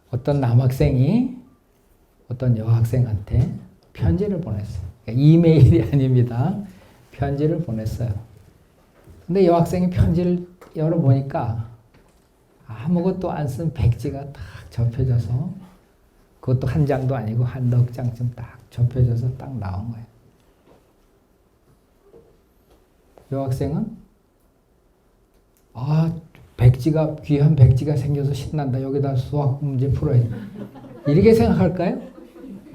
어떤 남학생이 어떤 여학생한테 편지를 보냈어요. 그러니까 이메일이 아닙니다. 편지를 보냈어요. 근데 여학생이 편지를 열어보니까 아무것도 안 쓴 백지가 딱 접혀져서 그것도 한 장도 아니고 한 넉 장쯤 딱 접혀져서 딱 나온 거예요. 여학생은 백지가 귀한 백지가 생겨서 신난다. 여기다 수학 문제 풀어야 돼. 이렇게 생각할까요?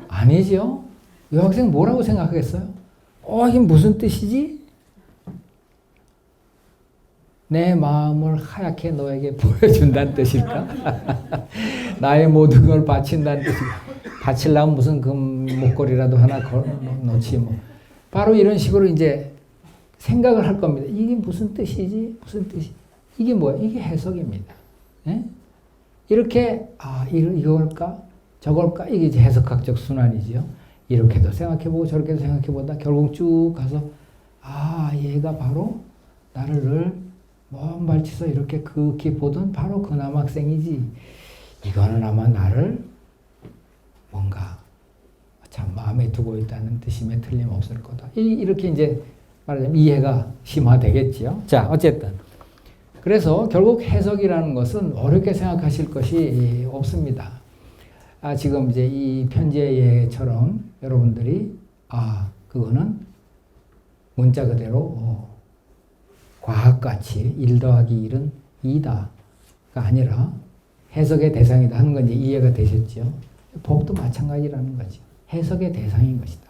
아니죠. 여학생 뭐라고 생각하겠어요? 이게 무슨 뜻이지? 내 마음을 하얗게 너에게 보여준다는 뜻일까? 나의 모든 걸 바친다는 뜻일까? 바치려면 무슨 금 목걸이라도 하나 놓지 뭐. 바로 이런 식으로 이제 생각을 할 겁니다. 이게 무슨 뜻이지? 무슨 뜻이? 이게 뭐야? 이게 해석입니다. 예? 이렇게 이걸까? 저걸까? 이게 이제 해석학적 순환이죠. 이렇게도 생각해보고 저렇게도 생각해보다 결국 쭉 가서 얘가 바로 나를 먼 발치서 이렇게 극히 보던 바로 그 남학생이지. 이거는 아마 나를 뭔가 참 마음에 두고 있다는 뜻이면 틀림없을 거다. 이렇게 이제 말하자면 이해가 심화되겠지요. 자, 어쨌든 그래서 결국 해석이라는 것은 어렵게 생각하실 것이 없습니다. 지금 이제 이 편지의 예처럼 여러분들이 그거는 문자 그대로 과학같이 1 더하기 1은 2다가 아니라 해석의 대상이다 하는 건 이제 이해가 되셨죠. 법도 마찬가지라는 거죠. 해석의 대상인 것이다.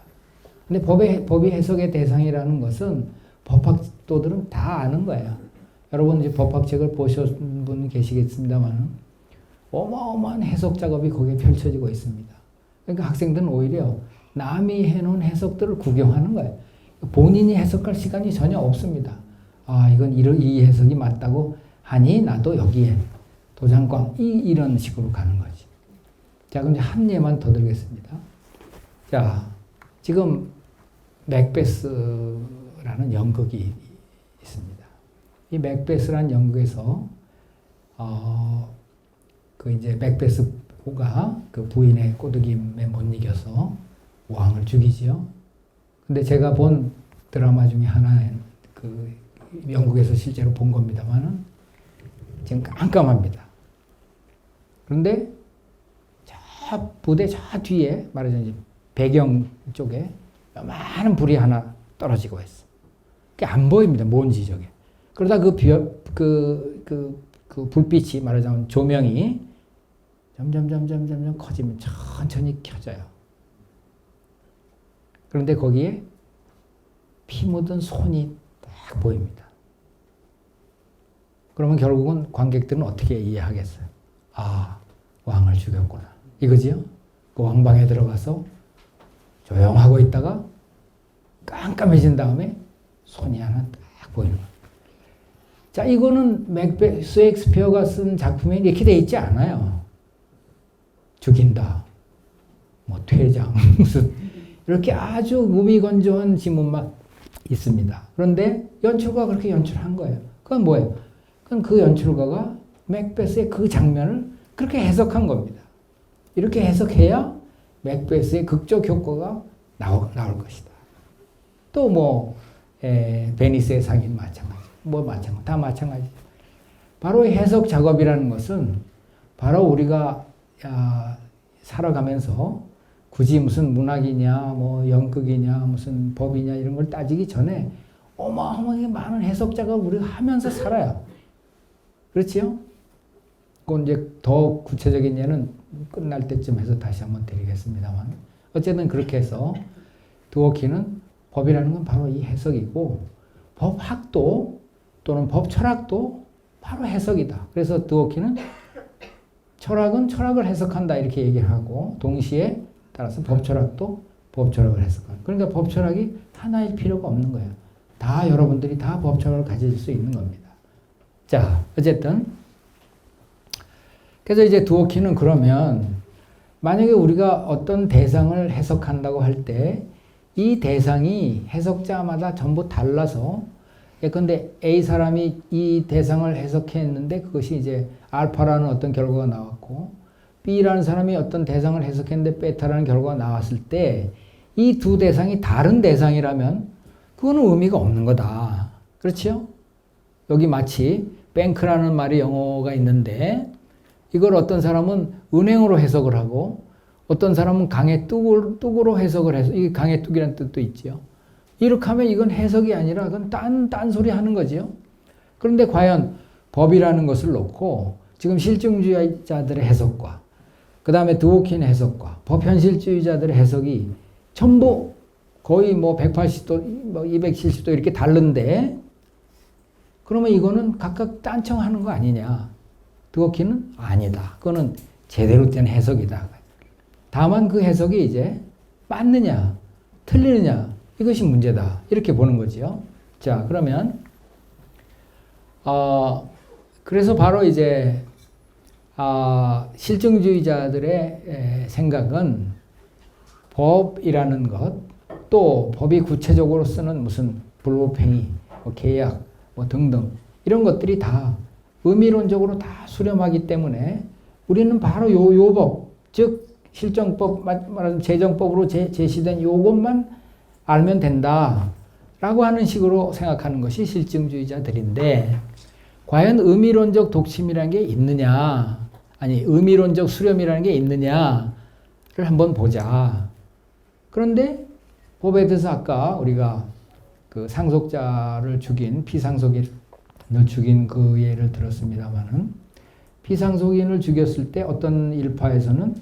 근데 법이 해석의 대상이라는 것은 법학도들은 다 아는 거예요. 여러분 이제 법학책을 보신 분 계시겠습니다만 어마어마한 해석 작업이 거기에 펼쳐지고 있습니다. 그러니까 학생들은 오히려 남이 해놓은 해석들을 구경하는 거예요. 본인이 해석할 시간이 전혀 없습니다. 아, 이건 이 해석이 맞다고 하니 나도 여기에 도장광 이런 식으로 가는 거지. 자, 그럼 이제 한 예만 더 들겠습니다. 자, 지금 맥베스라는 연극이 있습니다. 이 맥베스라는 연극에서 그 이제 맥베스가 그 부인의 꼬드김에 못 이겨서 왕을 죽이지요. 근데 제가 본 드라마 중에 하나인 그 영국에서 실제로 본 겁니다만은 지금 깜깜합니다. 그런데 저 부대 저 뒤에 말하자면 배경 쪽에 많은 불이 하나 떨어지고 있어. 그게 안 보입니다. 뭔지 저게. 그러다 그 불빛이 말하자면 조명이 점점 커지면 천천히 켜져요. 그런데 거기에 피 묻은 손이 딱 보입니다. 그러면 결국은 관객들은 어떻게 이해하겠어요? 아, 왕을 죽였구나. 이거지요? 그 왕방에 들어가서 조용하고 있다가 깜깜해진 다음에 손이 하나 딱 보이는 거예요. 자, 이거는 셰익스피어가 쓴 작품에 이렇게 돼 있지 않아요. 죽인다, 뭐 퇴장, 무슨 이렇게 아주 무미건조한 지문만 있습니다. 그런데 연출가가 그렇게 연출한 거예요. 그건 뭐예요? 그건 그 연출가가 맥베스의 그 장면을 그렇게 해석한 겁니다. 이렇게 해석해야 맥베스의 극적 효과가 나올 것이다. 또 뭐 베니스의 상인 마찬가지, 뭐 마찬가지, 다 마찬가지. 바로 해석 작업이라는 것은 바로 우리가 살아가면서 굳이 무슨 문학이냐, 뭐 연극이냐, 무슨 법이냐 이런 걸 따지기 전에 어마어마하게 많은 해석 작업을 우리가 하면서 살아요. 그렇지요? 그건 이제 더 구체적인 예는 끝날 때쯤 해서 다시 한번 드리겠습니다만 어쨌든 그렇게 해서 드워키는 법이라는 건 바로 이 해석이고 법학도 또는 법 철학도 바로 해석이다. 그래서 드워키는 철학은 철학을 해석한다 이렇게 얘기를 하고 동시에 따라서 법 철학도 법 철학을 해석한다. 그러니까 법 철학이 하나일 필요가 없는 거예요. 다 여러분들이 다 법 철학을 가질 수 있는 겁니다. 자, 어쨌든 그래서 이제 드워키는 그러면 만약에 우리가 어떤 대상을 해석한다고 할 때 이 대상이 해석자마다 전부 달라서 예컨대 A 사람이 이 대상을 해석했는데 그것이 이제 알파라는 어떤 결과가 나왔고 B라는 사람이 어떤 대상을 해석했는데 베타라는 결과가 나왔을 때 이 두 대상이 다른 대상이라면 그거는 의미가 없는 거다. 그렇죠? 여기 마치 뱅크라는 말이 영어가 있는데 이걸 어떤 사람은 은행으로 해석을 하고 어떤 사람은 강의 뚝으로 해석을 해서 이게 강의 뚝이라는 뜻도 있죠. 이렇게 하면 이건 해석이 아니라 그건 딴 소리 하는 거지요. 그런데 과연 법이라는 것을 놓고 지금 실증주의자들의 해석과 그 다음에 드워킨 해석과 법현실주의자들의 해석이 전부 거의 뭐 180도, 뭐 270도 이렇게 다른데 그러면 이거는 각각 딴청하는 거 아니냐. 드워킨은 아니다. 그거는 제대로 된 해석이다. 다만 그 해석이 이제 맞느냐, 틀리느냐 이것이 문제다. 이렇게 보는 거지요. 자, 그러면 그래서 바로 이제 실증주의자들의 생각은 법이라는 것, 또 법이 구체적으로 쓰는 무슨 불법행위, 뭐 계약, 뭐 등등 이런 것들이 다 의미론적으로 다 수렴하기 때문에 우리는 바로 요 법, 즉 실정법, 말하자면 재정법으로 제시된 요것만 알면 된다 라고 하는 식으로 생각하는 것이 실증주의자들인데 과연 의미론적 독침이라는 게 있느냐, 아니 의미론적 수렴이라는 게 있느냐를 한번 보자. 그런데 법에 대해서 아까 우리가 그 상속자를 죽인 피상속인을 죽인 그 예를 들었습니다만은 피상속인을 죽였을 때 어떤 일파에서는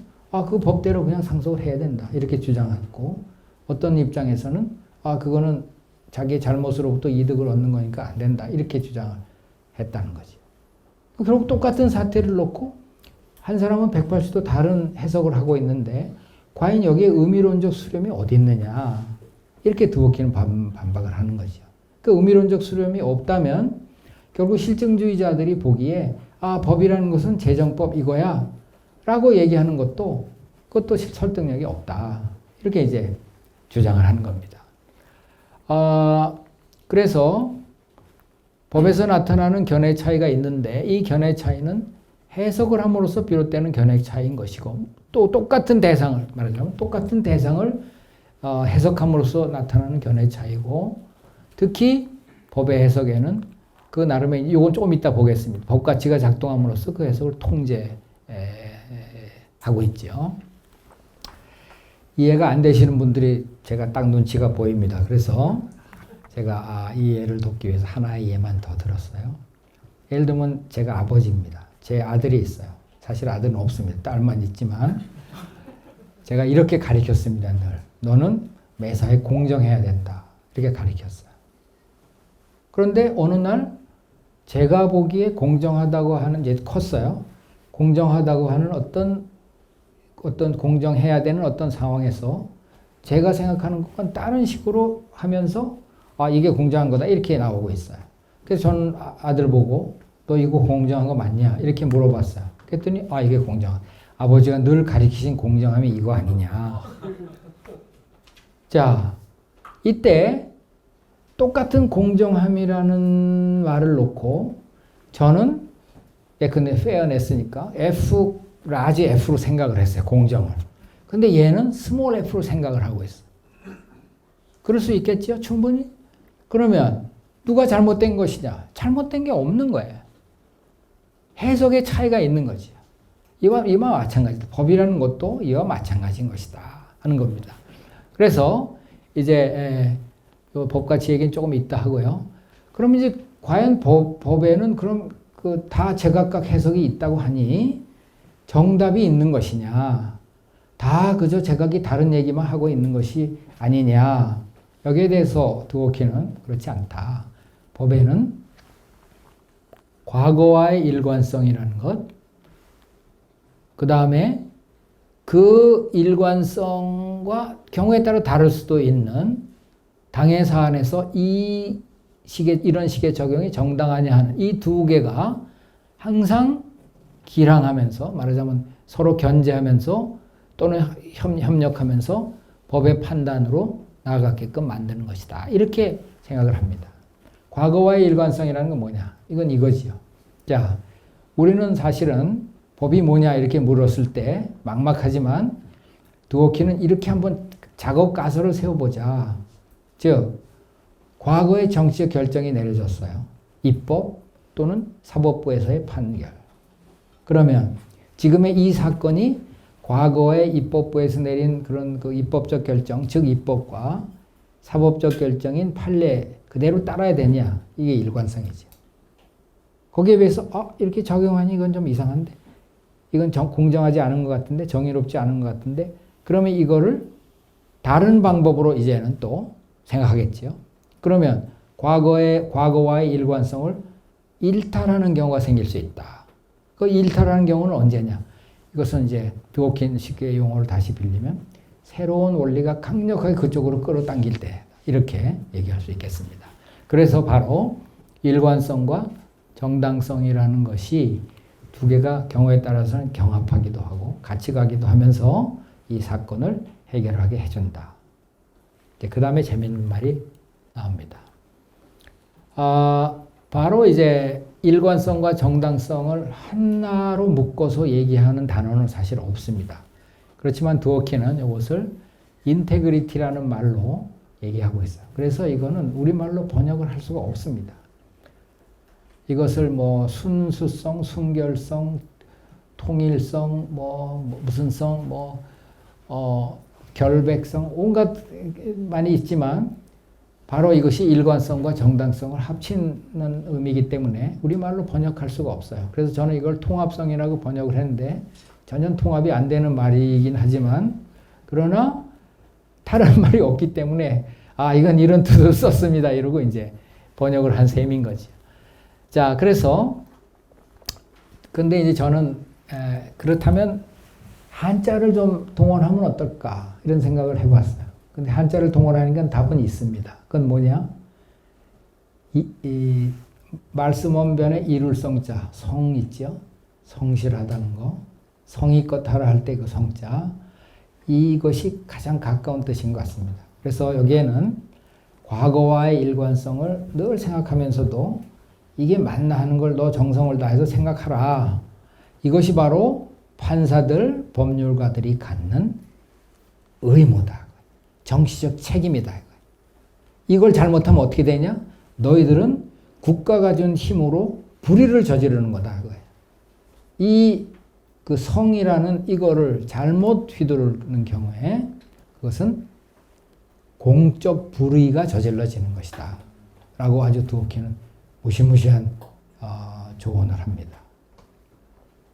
그 법대로 그냥 상속을 해야 된다 이렇게 주장했고 어떤 입장에서는 그거는 자기의 잘못으로부터 이득을 얻는 거니까 안 된다 이렇게 주장을 했다는 거지. 결국 똑같은 사태를 놓고 한 사람은 180도 다른 해석을 하고 있는데 과연 여기에 의미론적 수렴이 어디 있느냐 이렇게 드워키는 반박을 하는 거죠. 그 의미론적 수렴이 없다면 결국 실증주의자들이 보기에 법이라는 것은 재정법 이거야 라고 얘기하는 그것도 설득력이 없다. 이렇게 이제 주장을 하는 겁니다. 그래서 법에서 나타나는 견해 차이가 있는데 이 견해 차이는 해석을 함으로써 비롯되는 견해 차이인 것이고 또 똑같은 대상을 말하자면 똑같은 대상을 해석함으로써 나타나는 견해 차이고 특히 법의 해석에는 그 나름의 이건 조금 이따 보겠습니다. 법 가치가 작동함으로써 그 해석을 통제하고 있죠. 이해가 안 되시는 분들이 제가 딱 눈치가 보입니다. 그래서 제가 이해를 돕기 위해서 하나의 예만 더 들었어요. 예를 들면 제가 아버지입니다. 제 아들이 있어요. 사실 아들은 없습니다. 딸만 있지만 제가 이렇게 가르쳤습니다. 늘. 너는 매사에 공정해야 된다. 이렇게 가르쳤어요. 그런데 어느 날 제가 보기에 공정하다고 하는 이제 컸어요. 공정하다고 하는 어떤 공정해야 되는 어떤 상황에서 제가 생각하는 것과는 다른 식으로 하면서 이게 공정한 거다 이렇게 나오고 있어요. 그래서 저는 아들 보고 너 이거 공정한 거 맞냐 이렇게 물어봤어요. 그랬더니 이게 공정한 아버지가 늘 가르치신 공정함이 이거 아니냐. 자, 이때 똑같은 공정함이라는 말을 놓고 저는 근데 fairness니까 라지 F로 생각을 했어요. 공정을. 근데 얘는 스몰 F로 생각을 하고 있어. 그럴 수 있겠죠? 충분히? 그러면 누가 잘못된 것이냐? 잘못된 게 없는 거예요. 해석의 차이가 있는 거지. 이와 마찬가지다. 법이라는 것도 이와 마찬가지인 것이다 하는 겁니다. 그래서 이제 법가치 얘기는 조금 이따 하고요. 그럼 이제 과연 법에는 그럼 다 제각각 해석이 있다고 하니 정답이 있는 것이냐? 다 그저 제각이 다른 얘기만 하고 있는 것이 아니냐? 여기에 대해서 드워킨은 그렇지 않다. 법에는 과거와의 일관성이라는 것, 그 다음에 그 일관성과 경우에 따라 다를 수도 있는 당해 사안에서 이런 식의 적용이 정당하냐 하는 이 두 개가 항상 기량하면서 말하자면 서로 견제하면서 또는 협력하면서 법의 판단으로 나아가게끔 만드는 것이다. 이렇게 생각을 합니다. 과거와의 일관성이라는 건 뭐냐? 이건 이거지요. 자, 우리는 사실은 법이 뭐냐 이렇게 물었을 때 막막하지만 드워킨은 이렇게 한번 작업 가설을 세워보자. 즉, 과거의 정치적 결정이 내려졌어요. 입법 또는 사법부에서의 판결. 그러면 지금의 이 사건이 과거의 입법부에서 내린 그런 그 입법적 결정, 즉 입법과 사법적 결정인 판례 그대로 따라야 되냐? 이게 일관성이죠. 거기에 비해서 이렇게 적용하니 이건 좀 이상한데? 이건 공정하지 않은 것 같은데? 정의롭지 않은 것 같은데? 그러면 이거를 다른 방법으로 이제는 또 생각하겠죠. 그러면 과거와의 일관성을 일탈하는 경우가 생길 수 있다. 그 일탈하는 경우는 언제냐? 이것은 이제 드워킨식의 용어를 다시 빌리면 새로운 원리가 강력하게 그쪽으로 끌어당길 때 이렇게 얘기할 수 있겠습니다. 그래서 바로 일관성과 정당성이라는 것이 두 개가 경우에 따라서는 경합하기도 하고 같이 가기도 하면서 이 사건을 해결하게 해준다. 그 다음에 재미있는 말이 나옵니다. 바로 이제 일관성과 정당성을 하나로 묶어서 얘기하는 단어는 사실 없습니다. 그렇지만 드워킨은 이것을 인테그리티라는 말로 얘기하고 있어요. 그래서 이거는 우리말로 번역을 할 수가 없습니다. 이것을 뭐 순수성, 순결성, 통일성, 무슨 성, 결백성, 온갖 많이 있지만 바로 이것이 일관성과 정당성을 합치는 의미이기 때문에 우리말로 번역할 수가 없어요. 그래서 저는 이걸 통합성이라고 번역을 했는데 전혀 통합이 안 되는 말이긴 하지만 그러나 다른 말이 없기 때문에 이건 이런 뜻을 썼습니다. 이러고 이제 번역을 한 셈인 거죠. 자, 그래서 근데 이제 저는 그렇다면 한자를 좀 동원하면 어떨까 이런 생각을 해봤어요. 근데 한자를 동원하는 건 답은 있습니다. 그건 뭐냐? 이 말씀 원변에 이룰성자, 성 있죠? 성실하다는 거. 성의껏 하라 할 때 그 성자. 이것이 가장 가까운 뜻인 것 같습니다. 그래서 여기에는 과거와의 일관성을 늘 생각하면서도 이게 맞나 하는 걸 너 정성을 다해서 생각하라. 이것이 바로 판사들, 법률가들이 갖는 의무다. 정치적 책임이다. 이걸 잘못하면 어떻게 되냐? 너희들은 국가가 준 힘으로 불의를 저지르는 거다. 이 그 성이라는 이거를 잘못 휘두르는 경우에 그것은 공적 불의가 저질러지는 것이다. 라고 아주 두오키는 무시무시한 조언을 합니다.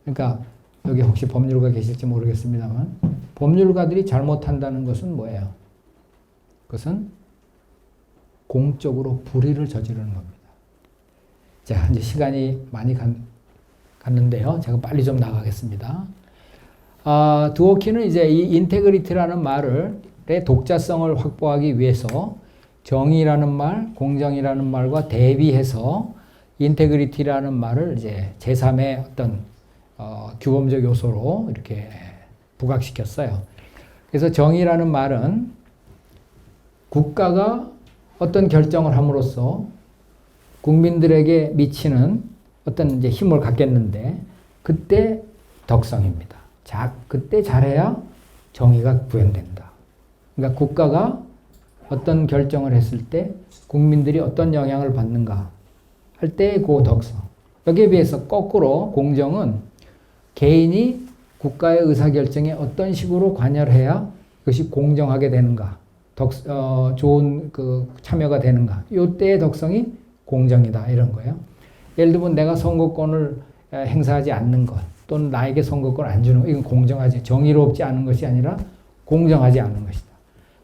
그러니까 여기 혹시 법률가 계실지 모르겠습니다만 법률가들이 잘못한다는 것은 뭐예요? 그것은 공적으로 불의를 저지르는 겁니다. 자, 이제 시간이 많이 갔는데요. 제가 빨리 좀 나가겠습니다. 두오키는 이제 이 인테그리티라는 말의 독자성을 확보하기 위해서 정의라는 말, 공정이라는 말과 대비해서 인테그리티라는 말을 이제 제3의 어떤 규범적 요소로 이렇게 부각시켰어요. 그래서 정의라는 말은 국가가 어떤 결정을 함으로써 국민들에게 미치는 어떤 이제 힘을 갖겠는데 그때 덕성입니다. 그때 잘해야 정의가 구현된다. 그러니까 국가가 어떤 결정을 했을 때 국민들이 어떤 영향을 받는가 할 때 그 덕성. 여기에 비해서 거꾸로 공정은 개인이 국가의 의사결정에 어떤 식으로 관여를 해야 그것이 공정하게 되는가, 좋은 그 참여가 되는가. 이때의 덕성이 공정이다. 이런 거예요. 예를 들면 내가 선거권을 행사하지 않는 것 또는 나에게 선거권을 안 주는 것 이건 공정하지 정의롭지 않은 것이 아니라 공정하지 않은 것이다.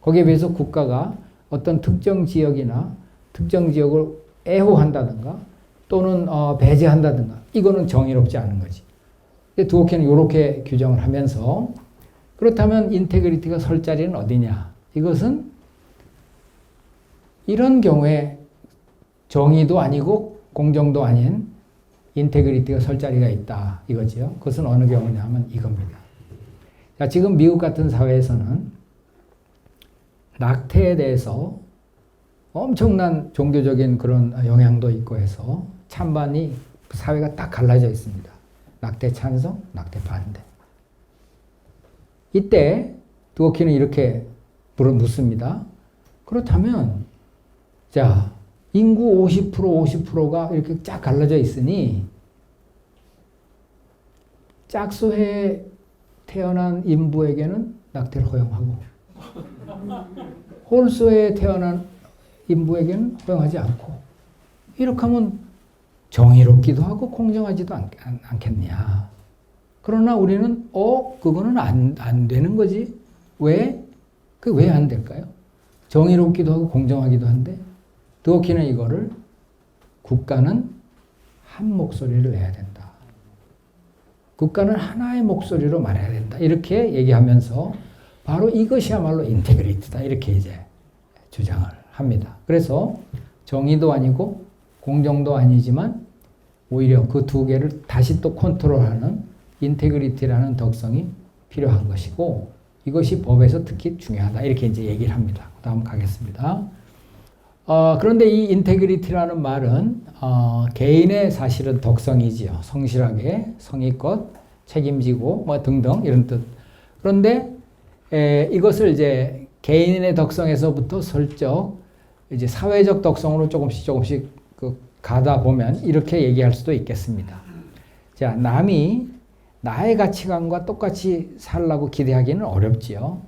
거기에 비해서 국가가 어떤 특정 지역이나 특정 지역을 애호한다든가 또는 배제한다든가 이거는 정의롭지 않은 거지. 두오키는 이렇게 규정을 하면서 그렇다면 인테그리티가 설 자리는 어디냐? 이것은 이런 경우에 정의도 아니고 공정도 아닌 인테그리티가 설 자리가 있다 이거지요. 그것은 어느 경우냐면 이겁니다. 자, 지금 미국 같은 사회에서는 낙태에 대해서 엄청난 종교적인 그런 영향도 있고 해서 찬반이 사회가 딱 갈라져 있습니다. 낙태 찬성, 낙태 반대. 이때 두오키는 이렇게 묻습니다. 그렇다면 자 인구 50% 50%가 이렇게 쫙 갈라져 있으니 짝수해에 태어난 인부에게는 낙태를 허용하고 홀수해에 태어난 인부에게는 허용하지 않고 이렇게 하면 정의롭기도 하고 공정하지도 않겠냐. 그러나 우리는 그거는 안 되는 거지. 왜? 그 왜 안 될까요? 정의롭기도 하고 공정하기도 한데 두오키는 이거를 국가는 한 목소리를 내야 된다. 국가는 하나의 목소리로 말해야 된다. 이렇게 얘기하면서 바로 이것이야말로 인테그리티다. 이렇게 이제 주장을 합니다. 그래서 정의도 아니고 공정도 아니지만 오히려 그 두 개를 다시 또 컨트롤하는 인테그리티라는 덕성이 필요한 것이고 이것이 법에서 특히 중요하다. 이렇게 이제 얘기를 합니다. 다음 가겠습니다. 그런데 이 인테그리티라는 말은 개인의 사실은 덕성이지요. 성실하게, 성의껏, 책임지고 뭐 등등 이런 뜻. 그런데 이것을 이제 개인의 덕성에서부터 슬쩍 이제 사회적 덕성으로 조금씩 가다 보면 이렇게 얘기할 수도 있겠습니다. 자, 남이 나의 가치관과 똑같이 살라고 기대하기는 어렵지요.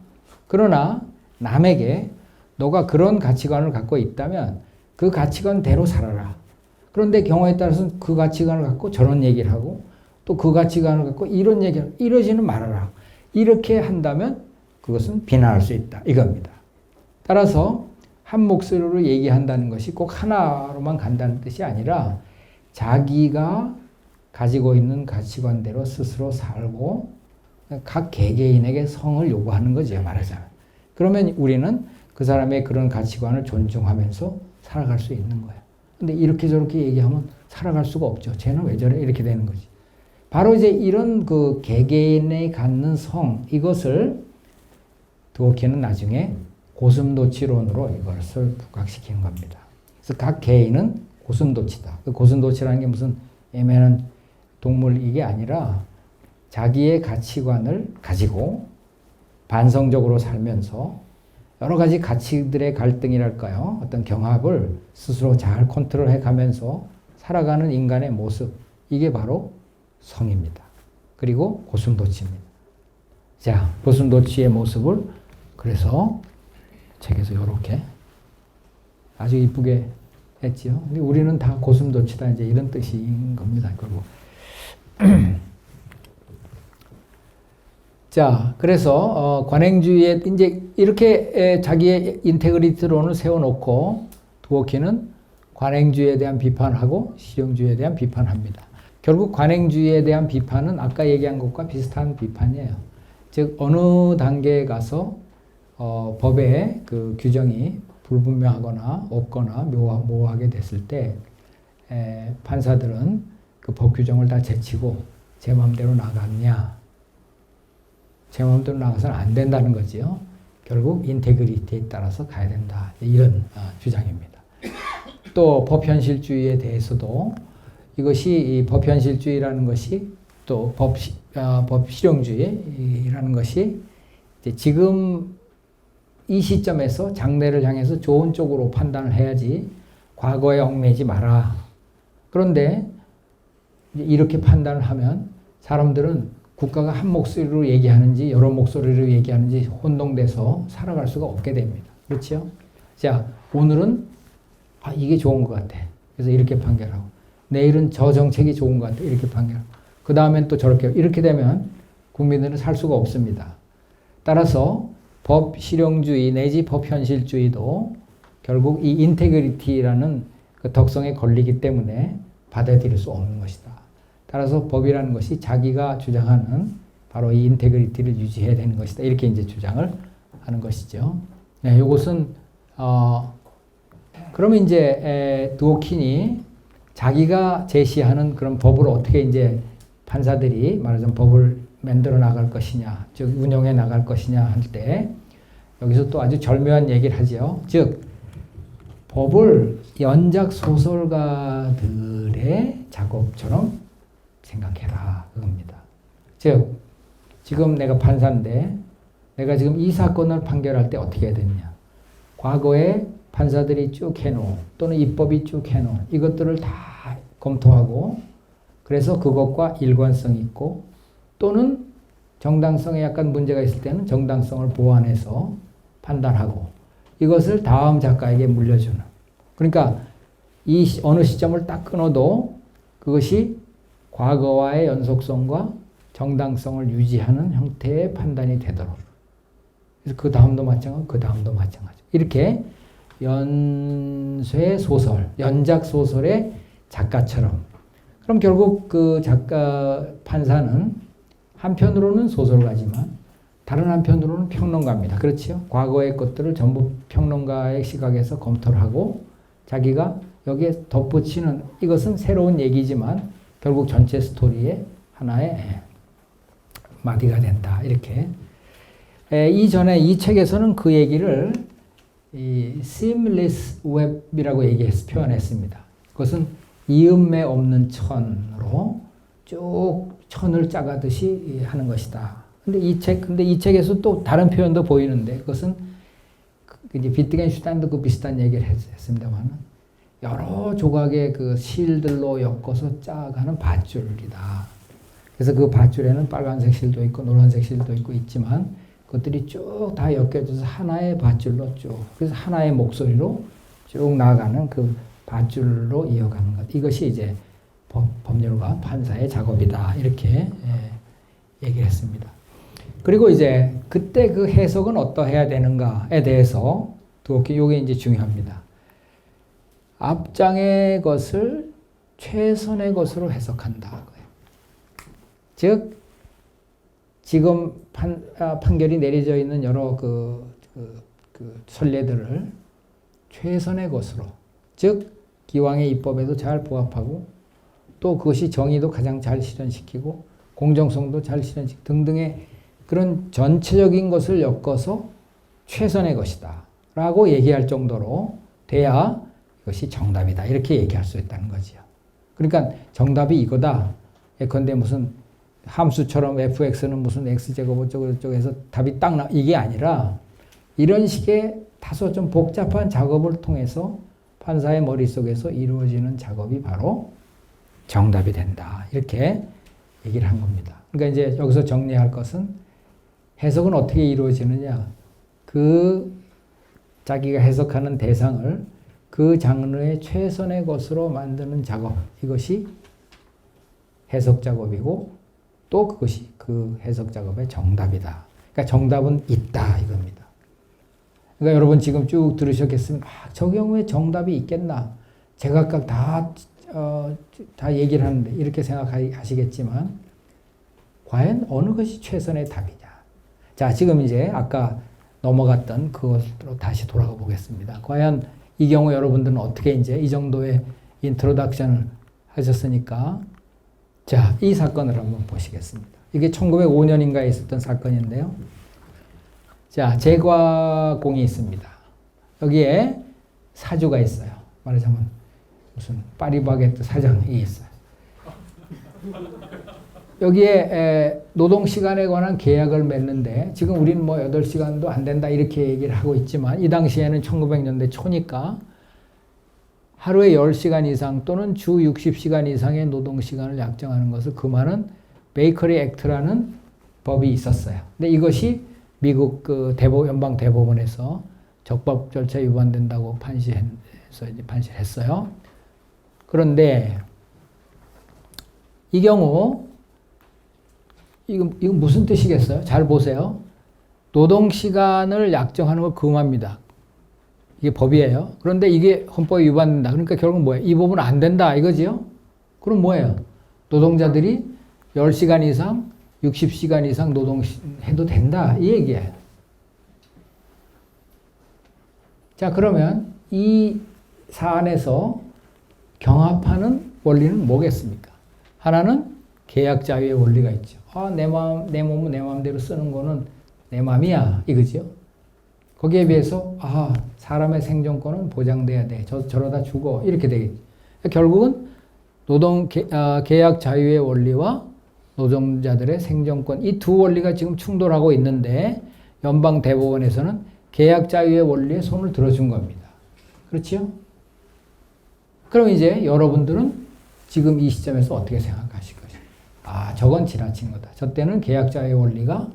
그러나 남에게 너가 그런 가치관을 갖고 있다면 그 가치관대로 살아라. 그런데 경우에 따라서는 그 가치관을 갖고 저런 얘기를 하고 또 그 가치관을 갖고 이런 얘기를 하고 이러지는 말아라. 이렇게 한다면 그것은 비난할 수 있다. 이겁니다. 따라서 한 목소리로 얘기한다는 것이 꼭 하나로만 간다는 뜻이 아니라 자기가 가지고 있는 가치관대로 스스로 살고 각 개개인에게 성을 요구하는 거죠. 말하자면. 그러면 우리는 그 사람의 그런 가치관을 존중하면서 살아갈 수 있는 거예요. 근데 이렇게 저렇게 얘기하면 살아갈 수가 없죠. 쟤는 왜 저래? 이렇게 되는 거지. 바로 이제 이런 그 개개인이 갖는 성, 이것을 드워킨은 나중에 고슴도치론으로 이것을 부각시키는 겁니다. 그래서 각 개인은 고슴도치다. 그 고슴도치라는 게 무슨 애매한 동물 이게 아니라 자기의 가치관을 가지고 반성적으로 살면서 여러 가지 가치들의 갈등이랄까요? 어떤 경합을 스스로 잘 컨트롤해 가면서 살아가는 인간의 모습. 이게 바로 성입니다. 그리고 고슴도치입니다. 자, 고슴도치의 모습을 그래서 책에서 이렇게 아주 이쁘게 했지요. 근데 우리는 다 고슴도치다 이제 이런 뜻인 겁니다. 그리고 자, 그래서 관행주의에 이제 이렇게 자기의 인테그리티론을 세워놓고 드워킨은 관행주의에 대한 비판하고 실용주의에 대한 비판합니다. 결국 관행주의에 대한 비판은 아까 얘기한 것과 비슷한 비판이에요. 즉 어느 단계에 가서 법의 그 규정이 불분명하거나 없거나 모호하게 됐을 때 판사들은 그 법 규정을 다 제치고 제 마음대로 나갔냐, 제 마음대로 나가서는 안 된다는 거지요. 결국 인테그리티에 따라서 가야 된다. 이런 주장입니다. 또 법현실주의에 대해서도 이것이 이 법현실주의라는 것이 또 법실용주의라는 것이 이제 지금 이 시점에서 장래를 향해서 좋은 쪽으로 판단을 해야지 과거에 얽매이지 마라. 그런데 이렇게 판단을 하면 사람들은 국가가 한 목소리로 얘기하는지 여러 목소리로 얘기하는지 혼동돼서 살아갈 수가 없게 됩니다. 그렇죠? 자, 오늘은 이게 좋은 것 같아. 그래서 이렇게 판결하고 내일은 저 정책이 좋은 것 같아. 이렇게 판결하고 그 다음엔 또 저렇게 이렇게 되면 국민들은 살 수가 없습니다. 따라서 법 실용주의 내지 법 현실주의도 결국 이 인테그리티라는 그 덕성에 걸리기 때문에 받아들일 수 없는 것이다. 따라서 법이라는 것이 자기가 주장하는 바로 이 인테그리티를 유지해야 되는 것이다. 이렇게 이제 주장을 하는 것이죠. 네, 이것은 그러면 이제 드워킨이 자기가 제시하는 그런 법을 어떻게 이제 판사들이 말하자면 법을 만들어 나갈 것이냐, 즉 운영해 나갈 것이냐 할 때 여기서 또 아주 절묘한 얘기를 하죠. 즉 법을 연작 소설가들의 작업처럼 생각해라 그겁니다. 즉 지금 내가 판사인데 내가 지금 이 사건을 판결할 때 어떻게 해야 되느냐. 과거에 판사들이 쭉 해놓은 또는 입법이 쭉 해놓은 이것들을 다 검토하고 그래서 그것과 일관성 있고 또는 정당성에 약간 문제가 있을 때는 정당성을 보완해서 판단하고 이것을 다음 작가에게 물려주는. 그러니까 이 어느 시점을 딱 끊어도 그것이 과거와의 연속성과 정당성을 유지하는 형태의 판단이 되도록. 그래서 그 다음도 마찬가지고 그 다음도 마찬가지고. 이렇게 연쇄 소설, 연작 소설의 작가처럼. 그럼 결국 그 작가 판사는 한편으로는 소설가지만 다른 한편으로는 평론가입니다. 그렇죠? 과거의 것들을 전부 평론가의 시각에서 검토를 하고 자기가 여기에 덧붙이는 이것은 새로운 얘기지만 결국 전체 스토리의 하나의 마디가 된다. 이렇게. 이전에 이 책에서는 그 얘기를 이 seamless web이라고 표현했습니다. 그것은 이음매 없는 천으로 쭉 천을 짜가듯이 하는 것이다. 근데 이 책에서 또 다른 표현도 보이는데 그것은 이제 비트겐슈타인도 그 비슷한 얘기를 했습니다만 여러 조각의 그 실들로 엮어서 짜가는 밧줄이다. 그래서 그 밧줄에는 빨간색 실도 있고 노란색 실도 있고 있지만 그것들이 쭉 다 엮여져서 하나의 밧줄로 쭉 그래서 하나의 목소리로 쭉 나아가는 그 밧줄로 이어가는 것. 이것이 이제 법률가 판사의 작업이다. 이렇게 얘기를 했습니다. 그리고 이제 그때 그 해석은 어떠해야 되는가에 대해서 이게 이제 중요합니다. 앞장의 것을 최선의 것으로 해석한다. 즉 지금 판결이 내려져 있는 여러 그 선례들을 최선의 것으로 즉 기왕의 입법에도 잘 부합하고 또 그것이 정의도 가장 잘 실현시키고 공정성도 잘 실현시키고 등등의 그런 전체적인 것을 엮어서 최선의 것이다 라고 얘기할 정도로 돼야 이것이 정답이다 이렇게 얘기할 수 있다는 거죠. 그러니까 정답이 이거다. 예컨대 무슨 함수처럼 fx는 무슨 x제곱 어쩌고 해서 답이 딱 이게 아니라 이런 식의 다소 좀 복잡한 작업을 통해서 판사의 머릿속에서 이루어지는 작업이 바로 정답이 된다. 이렇게 얘기를 한 겁니다. 그러니까 이제 여기서 정리할 것은 해석은 어떻게 이루어지느냐. 그 자기가 해석하는 대상을 그 장르의 최선의 것으로 만드는 작업. 이것이 해석 작업이고 또 그것이 그 해석 작업의 정답이다. 그러니까 정답은 있다 이겁니다. 그러니까 여러분 지금 쭉 들으셨겠으면 저 경우에 정답이 있겠나. 제각각 다 얘기를 하는데 이렇게 생각하시겠지만 과연 어느 것이 최선의 답이냐. 자, 지금 이제 아까 넘어갔던 그것으로 다시 돌아가 보겠습니다. 과연 이 경우 여러분들은 어떻게 이제 이 정도의 인트로덕션을 하셨으니까 자, 이 사건을 한번 보시겠습니다. 이게 1905년인가에 있었던 사건인데요. 자, 제과공이 있습니다. 여기에 사주가 있어요. 말하자면 무슨 파리바게뜨 사장이 있어요. 여기에 노동시간에 관한 계약을 맺는데 지금 우리는 뭐 8시간도 안 된다 이렇게 얘기를 하고 있지만 이 당시에는 1900년대 초니까 하루에 10시간 이상 또는 주 60시간 이상의 노동시간을 약정하는 것을 금하는 베이커리 액트라는 법이 있었어요. 근데 이것이 미국 그 연방 대법원에서 적법 절차 위반된다고 판시했어요. 그런데 이 경우 이거 무슨 뜻이겠어요? 잘 보세요. 노동시간을 약정하는 걸 금합니다. 이게 법이에요. 그런데 이게 헌법에 위반된다. 그러니까 결국 뭐예요? 이 법은 안 된다 이거지요? 그럼 뭐예요? 노동자들이 10시간 이상, 60시간 이상 노동해도 된다 이 얘기예요. 자, 그러면 이 사안에서 경합하는 원리는 뭐겠습니까? 하나는 계약 자유의 원리가 있죠. 내 몸은 내 마음대로 쓰는 거는 내 마음이야 이거죠. 거기에 비해서 사람의 생존권은 보장돼야 돼. 저러다 죽어 이렇게 되겠죠. 결국은 계약 자유의 원리와 노동자들의 생존권 이 두 원리가 지금 충돌하고 있는데 연방 대법원에서는 계약 자유의 원리에 손을 들어준 겁니다. 그렇지요? 그럼 이제 여러분들은 지금 이 시점에서 어떻게 생각하실 것이냐. 저건 지나친 거다. 저 때는 계약 자유의 원리가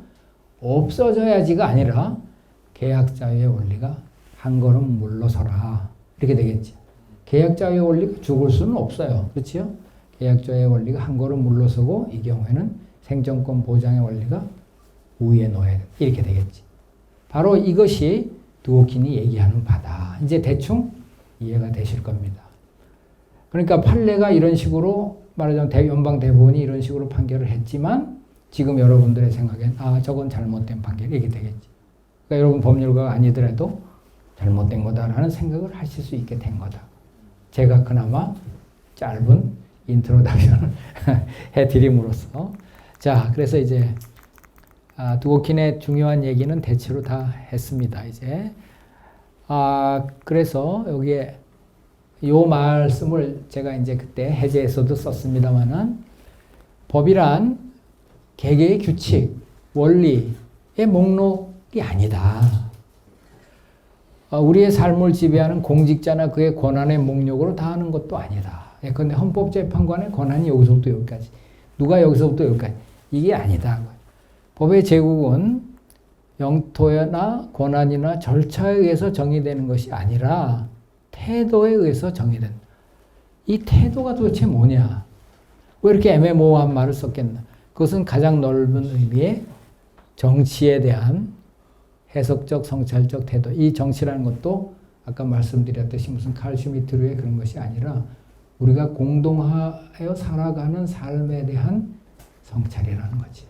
없어져야지가 아니라 계약 자유의 원리가 한 걸음 물러서라. 이렇게 되겠지. 계약 자유의 원리가 죽을 수는 없어요. 그렇지요? 계약 자유의 원리가 한 걸음 물러서고 이 경우에는 생존권 보장의 원리가 우위에 놓여야 돼. 이렇게 되겠지. 바로 이것이 드워킨이 얘기하는 바다. 이제 대충 이해가 되실 겁니다. 그러니까 판례가 이런 식으로 말하자면 연방 대법원이 이런 식으로 판결을 했지만 지금 여러분들의 생각엔 저건 잘못된 판결 이렇게 되겠지. 그러니까 여러분 법률가가 아니더라도 잘못된 거다라는 생각을 하실 수 있게 된 거다. 제가 그나마 짧은 인트로덕션을 해드림으로써 자, 그래서 이제 드워킨의 중요한 얘기는 대체로 다 했습니다. 이제 그래서 여기에 요 말씀을 제가 이제 그때 해제에서도 썼습니다만은 법이란 개개의 규칙, 원리의 목록이 아니다. 우리의 삶을 지배하는 공직자나 그의 권한의 목록으로 다 하는 것도 아니다. 예컨대 헌법재판관의 권한이 여기서부터 여기까지. 누가 여기서부터 여기까지. 이게 아니다. 법의 제국은 영토나 권한이나 절차에 의해서 정의되는 것이 아니라 태도에 의해서 정의된다. 이 태도가 도대체 뭐냐? 왜 이렇게 애매모호한 말을 썼겠나? 그것은 가장 넓은 의미의 정치에 대한 해석적, 성찰적 태도. 이 정치라는 것도 아까 말씀드렸듯이 무슨 칼 슈미트루의 그런 것이 아니라 우리가 공동하여 살아가는 삶에 대한 성찰이라는 거지.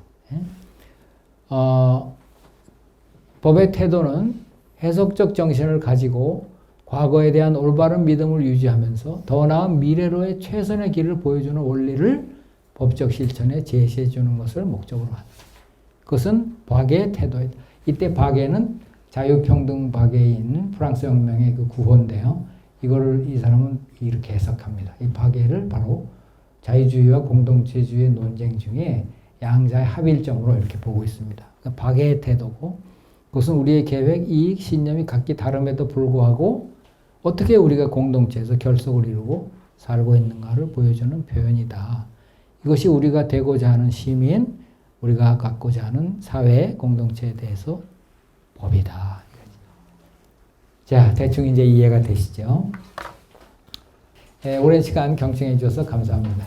법의 태도는 해석적 정신을 가지고 과거에 대한 올바른 믿음을 유지하면서 더 나은 미래로의 최선의 길을 보여주는 원리를 법적 실천에 제시해 주는 것을 목적으로 한다. 그것은 박애의 태도이다. 이때 박애는 자유평등 박애인 프랑스 혁명의 그 구호인데요. 이거를 이 사람은 이렇게 해석합니다. 이 박애를 바로 자유주의와 공동체주의의 논쟁 중에 양자의 합일점으로 이렇게 보고 있습니다. 그러니까 박애의 태도고, 그것은 우리의 계획, 이익, 신념이 각기 다름에도 불구하고 어떻게 우리가 공동체에서 결속을 이루고 살고 있는가를 보여주는 표현이다. 이것이 우리가 되고자 하는 시민, 우리가 갖고자 하는 사회 공동체에 대해서 법이다. 자, 대충 이제 이해가 되시죠? 오랜 시간 경청해 주셔서 감사합니다.